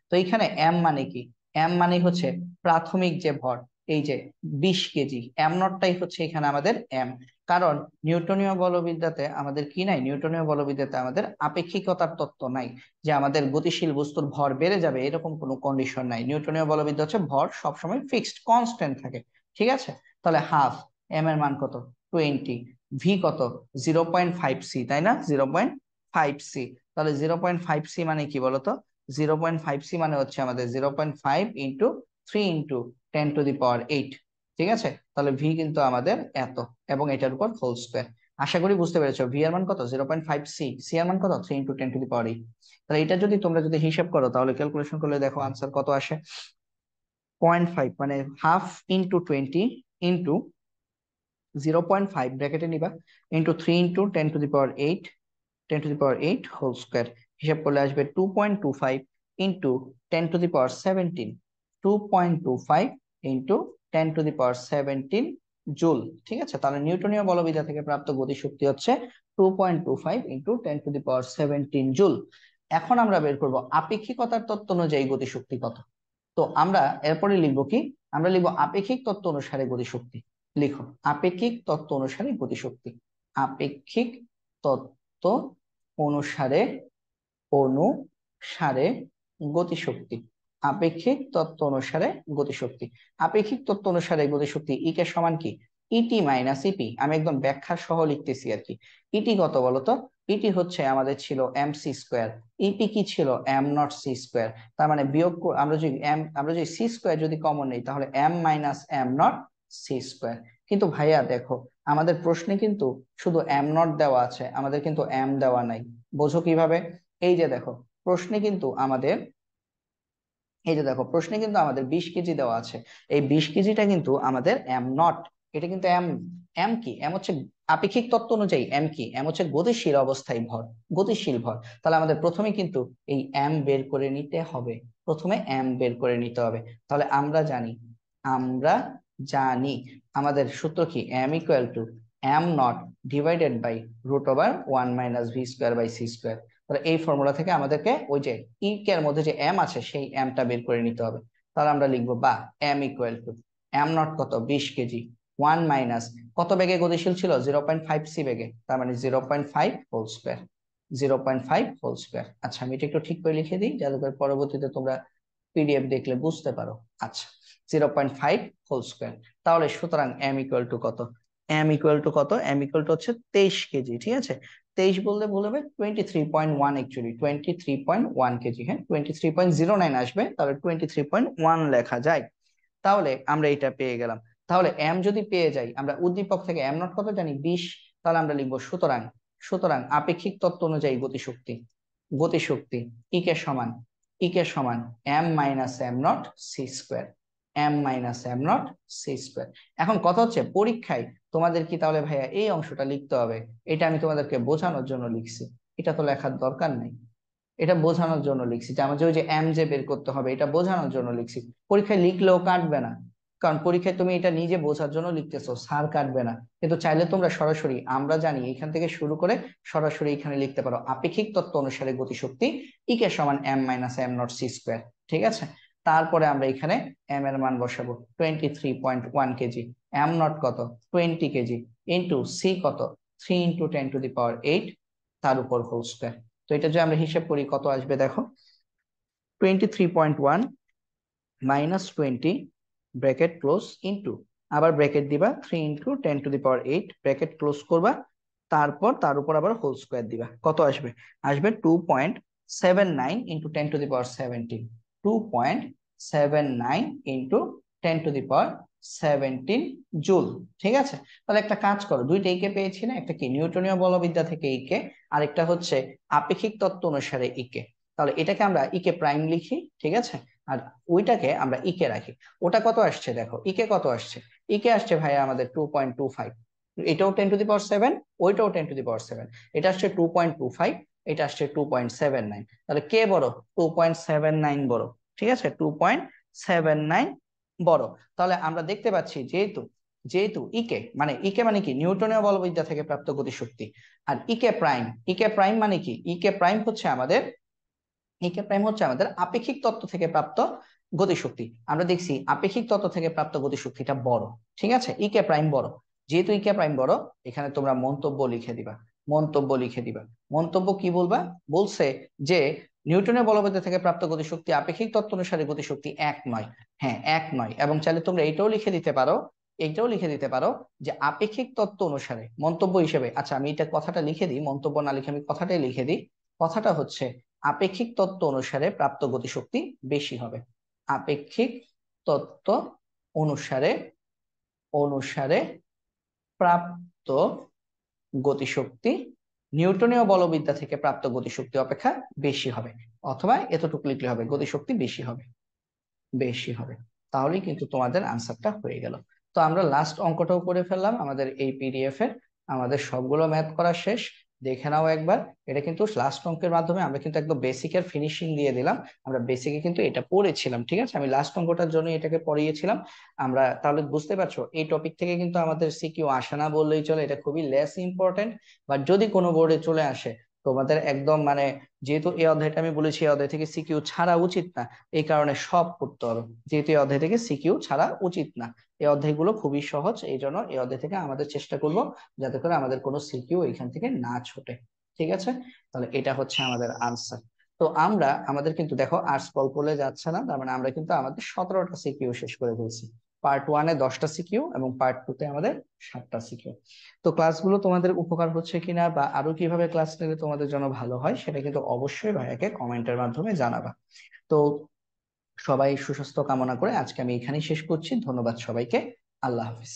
তো এখানে এম মানে কি? এম মানে হচ্ছে প্রাথমিক যে ভর, এই যে 20 কেজি, এম নটটাই হচ্ছে এখানে আমাদের এম। কারণ নিউটনীয় বলবিদ্যাতে আমাদের কি নাই? নিউটনীয় বলবিদ্যাতে আমাদের আপেক্ষিকতার তত্ত্ব নাই, যে আমাদের গতিশীল বস্তুর ভর বেড়ে যাবে এরকম কোনো কন্ডিশন নাই। নিউটনীয় বলবিদ্যা হচ্ছে ভর সবসময় ফিক্সড কনস্ট্যান্ট থাকে, ঠিক আছে। তাহলে হাফ, এম এর মান কত? 20, ভি কত? 0.5 সি, তাই না? 0.5 সি। তাহলে 0.5 সি মানে কি বলতো? 0.5 সি মানে হচ্ছে আমাদের 0.5 ইন্টু 3 × 10⁸ ঠিক আছে। তাহলে ভি কিন্তু আমাদের এত, এবং এটার উপর হোল স্কয়ার। আশা করি বুঝতে পেরেছো। ভি এর মান কত? 0.5 সি, সি এর মান কত? 3 × 10⁸। তাহলে এটা যদি হিসাব করো, তাহলে ক্যালকুলেশন করলে দেখো আনসার কত আসে। 0.5 মানে হাফ ইন্টু 20 ইন্টু 0.5 ব্র্যাকেটে নিবা, ইন্টু 3 × 10⁸, 10⁸ হোল স্কয়ার। হিসাব করলে আসবে 2.25 ইন্টু 10⁻17, 2.25 ইন্টু 10⁻17 জুল। ঠিক আছে। তাহলে নিউটনীয় বলবিদ্যা থেকে প্রাপ্ত গতিশক্তি হচ্ছে 2.25 ইন্টু 10⁻17 জুল। এখন আমরা বের করব আপেক্ষিকতার তত্ত্ব অনুযায়ী গতিশক্তি কত। তো আমরা এরপরে লিখবো কি? আমরা লিখবো আপেক্ষিক তত্ত্ব অনুসারে গতিশক্তি। লিখো আপেক্ষিক তত্ত্ব অনুসারে গতিশক্তি। আপেক্ষিক তত্ত্ব অনুসারে অনুসারে গতিশক্তি। আপেক্ষিক তত্ত্ব অনুসারে গতিশক্তি। আপেক্ষিক তত্ত্ব অনুসারে গতিশক্তি ই কে সমান কি? ইটি মাইনাস ইপি। আমি একদম ব্যাখ্যা সহ লিখতেছি আর কি। ইটি কত বলতো? ইটি হচ্ছে আমাদের ছিল mc², ইপি কি ছিল? m0 c²। তার মানে বিয়োগ আমরা যদি c² যদি কমন নেই, তাহলে m - m0 c²। কিন্তু ভাইয়া দেখো, আমাদের প্রশ্নে কিন্তু শুধু m0 দেওয়া আছে, আমাদের কিন্তু m দেওয়া নাই। বোঝো কিভাবে? এই যে দেখো, প্রশ্নে কিন্তু আমাদের এই যে দেখো প্রশ্নে কিন্তু আমাদের 20 কেজি দেওয়া আছে, এই 20 কেজিটা কিন্তু আমাদের এম নট, এটা কিন্তু এম। এম কি? এম হচ্ছে আপেক্ষিক তত্ত্ব অনুযায়ী এম কি? এম হচ্ছে গতিশীল অবস্থায় ভর, গতিশীল ভর। তাহলে আমাদের প্রথমে কিন্তু এই এম বের করে নিতে হবে, প্রথমে এম বের করে নিতে হবে। তাহলে আমরা জানি আমাদের সূত্র কি? M equal to M nought divided by root over 1 - v² / c²। তাহলে এই ফর্মুলা থেকে আমাদেরকে ওই যে এর মধ্যে যে এম আছে সেই এমটা বের করে নিতে হবে। তাহলে আমরা লিখবো বা M equal to M nought কত? 20 কেজি, 1 মাইনাস কত বেগে গতিশীল ছিল? 0.5 সি বেগে, তার মানে 0.5 হোল স্কোয়ার, 0.5 হোল স্কোয়ার। আচ্ছা আমি এটা একটু ঠিক করে লিখে দিই যাতে করে পরবর্তীতে তোমরা পিডিএফ দেখলে বুঝতে পারো। আচ্ছা 0.5 হোল স্কোয়ার। তাহলে সুতরাং এম ইকুয়াল টু কত? এম ইকুয়াল টু কত? এম ইকুয়াল টু হচ্ছে 23 কেজি। ঠিক আছে, 23 বললে ভুল হবে, 23.1, অ্যাকচুয়ালি 23.1 কেজি। হ্যাঁ 23.09 আসবে, তাহলে 23.1 লেখা যায়। তাহলে আমরা এটা পেয়ে গেলাম। তাহলে এম যদি পেয়ে যাই, আমরা উদ্দীপক থেকে এম নট কত জানি? 20। তাহলে আমরা লিখবো সুতরাং, আপেক্ষিক তত্ত্ব অনুযায়ী গতিশক্তি, গতিশক্তি ই কে সমান M minus M not C square, M minus M not C square. এখন কথা হচ্ছে পরীক্ষায় তোমাদের কি তাহলে ভাইয়া এই অংশটা লিখতে হবে? এটা আমি তোমাদেরকে বোঝানোর জন্য লিখছি, এটা তো লেখার দরকার নেই। এটা বোঝানোর জন্য লিখছি যে আমার যে ওই যে এম যে বের করতে হবে, এটা বোঝানোর জন্য লিখছি। পরীক্ষায় লিখলেও কাটবে না, কারণ পরীক্ষায় তুমি এটা নিজে বোঝার জন্য লিখতেছো, স্যার কাটবে না। কিন্তু চাইলে তোমরা সরাসরি আমরা জানি এখান থেকে শুরু করে সরাসরি এখানে লিখতে পারো আপেক্ষিক তত্ত্ব অনুসারে গতিশক্তি ই কে সমান M minus M not C square. ঠিক আছে, তারপরে আমরা এখানে এম এর মান বসাবো 23.1 কেজি, এম নট কত? 20 কেজি, ইন্টু সি কত? 3 × 10⁸, তার উপর হোল স্কোয়ার। তো এটা যদি আমরা হিসাব করি কত আসবে দেখো, 23.1 মাইনাস 20 ব্র্যাকেট ক্লোজ ইন্টু, আবার ব্র্যাকেট দিবা 3 × 10⁸, ব্র্যাকেট ক্লোজ করবা, তারপর তার উপর আবার হোল স্কোয়ার দিবা। কত আসবে? আসবে 2.79 ইন্টু 10⁻17, 2.79 ইন্টু 10⁻17 জুল। ঠিক আছে, তাহলে একটা কাজ করো, দুইটা ইকে পেয়েছি না, একটা কি নিউটনীয় বলবিদ্যা থেকে ইকে, আরেকটা হচ্ছে আপেক্ষিক তত্ত্ব অনুসারে ইকে। তাহলে এটাকে আমরা ইকে প্রাইম লিখি, ঠিক আছে, আর ওইটাকে আমরা ইকে রাখি। ওটা কত আসছে দেখো, ইকে কত আসছে? ইকে আসছে ভাইয়া আমাদের 2.25, এটাও 10⁻7, ওইটাও 10⁻7, এটা আসছে 2.25, এটা আসছে 2.79। তাহলে কে বড়? 2.79 বড়। ঠিক আছে, 2.79 বড়। তাহলে আমরা দেখতে পাচ্ছি যেহেতু যেহেতু ইকে মানে কি নিউটনীয় বলবিদ্যা থেকে প্রাপ্ত গতিশক্তি, আর ইকে প্রাইম মানে কি? ইকে প্রাইম হচ্ছে আমাদের আপেক্ষিক তত্ত্ব থেকে প্রাপ্ত গতিশক্তি। আমরা দেখছি আপেক্ষিক তত্ত্ব থেকে প্রাপ্ত গতিশক্তিটা বড়। ঠিক আছে, ইকে প্রাইম বড়, যেহেতু ইকে প্রাইম বড়, এখানে তোমরা মন্তব্য লিখে দিবা, মন্তব্য কি বলবা? বলছে যে নিউটনের বলবিদ্যা থেকে প্রাপ্ত গতিশক্তি আপেক্ষিক তত্ত্ব অনুসারে গতিশক্তি এক নয়। হ্যাঁ এক নয়, এবং চাইলে তোমরা এইটাও লিখে দিতে পারো যে আপেক্ষিক তত্ত্ব অনুসারে মন্তব্য হিসেবে। আচ্ছা আমি এটা কথাটা লিখে দিই, মন্তব্য না লিখে আমি কথাটাই লিখে দিই। কথাটা হচ্ছে আপেক্ষিক তত্ত্ব অনুসারে প্রাপ্ত গতিশক্তি বেশি হবে, আপেক্ষিক তত্ত্ব অনুসারে অনুসারে প্রাপ্ত গতিশক্তি নিউটনীয় বলবিদ্যা থেকে প্রাপ্ত গতিশক্তি অপেক্ষা বেশি হবে। অথবা এতটুকু লিখলে হবে, গতিশক্তি বেশি হবে। তাহলেই কিন্তু তোমাদের আনসারটা হয়ে গেল। তো আমরা লাস্ট অঙ্কটাও করে ফেললাম আমাদের এই পিডিএফ এর। আমাদের সবগুলো ম্যাথ করা শেষ, দেখে নাও একবার। এটা কিন্তু লাস্ট অঙ্কের মাধ্যমে আমরা কিন্তু একদম বেসিকের ফিনিশিং দিয়ে দিলাম। আমরা বেসিকে কিন্তু এটা পড়েছিলাম, ঠিক আছে, আমি লাস্ট অঙ্কটার জন্য এটাকে পড়িয়েছিলাম। আমরা তাহলে বুঝতে পারছো এই টপিক থেকে কিন্তু আমাদের সিকিউ আসে না বললেই চলে, এটা খুবই লেস ইম্পর্টেন্ট। বাট যদি কোনো বোর্ডে চলে আসে তোমাদের একদম মানে, যেহেতু এই অধ্যায়টা আমি বলেছি এই অধ্যায় থেকে সিকিউ ছাড়া উচিত না, এই কারণে সব পড়তে হবে, যেহেতু এই অধ্যায় থেকে সিকিউ ছাড়া উচিত না। এই অধ্যায়গুলো খুবই সহজ, এই জন্য এই অধ্যায় থেকে আমাদের চেষ্টা করব যাতে করে আমাদের কোনো সিকিউ এখান থেকে না ছোটে। ঠিক আছে, তাহলে এটা হচ্ছে আমাদের আনসার। তো আমরা আমাদের কিন্তু দেখো আর্টস গল্পলে যাচ্ছে না, তার মানে আমরা কিন্তু আমাদের 17টা সিকিউ শেষ করে ফেলছি। পার্ট 1-এ 10টা সিকিউ এবং পার্ট 2-তে আমাদের 7টা সিকিউ। তো ক্লাসগুলো তোমাদের উপকার হচ্ছে কিনা বা আরো কিভাবে ক্লাস নিলে তোমাদের জন্য ভালো হয় সেটা কিন্তু অবশ্যই ভাইয়াকে কমেন্টের মাধ্যমে জানাবা। তো সবাই সুস্বাস্থ্য কামনা করে আজকে আমি এখানেই শেষ করছি। ধন্যবাদ সবাইকে। আল্লাহ হাফিজ।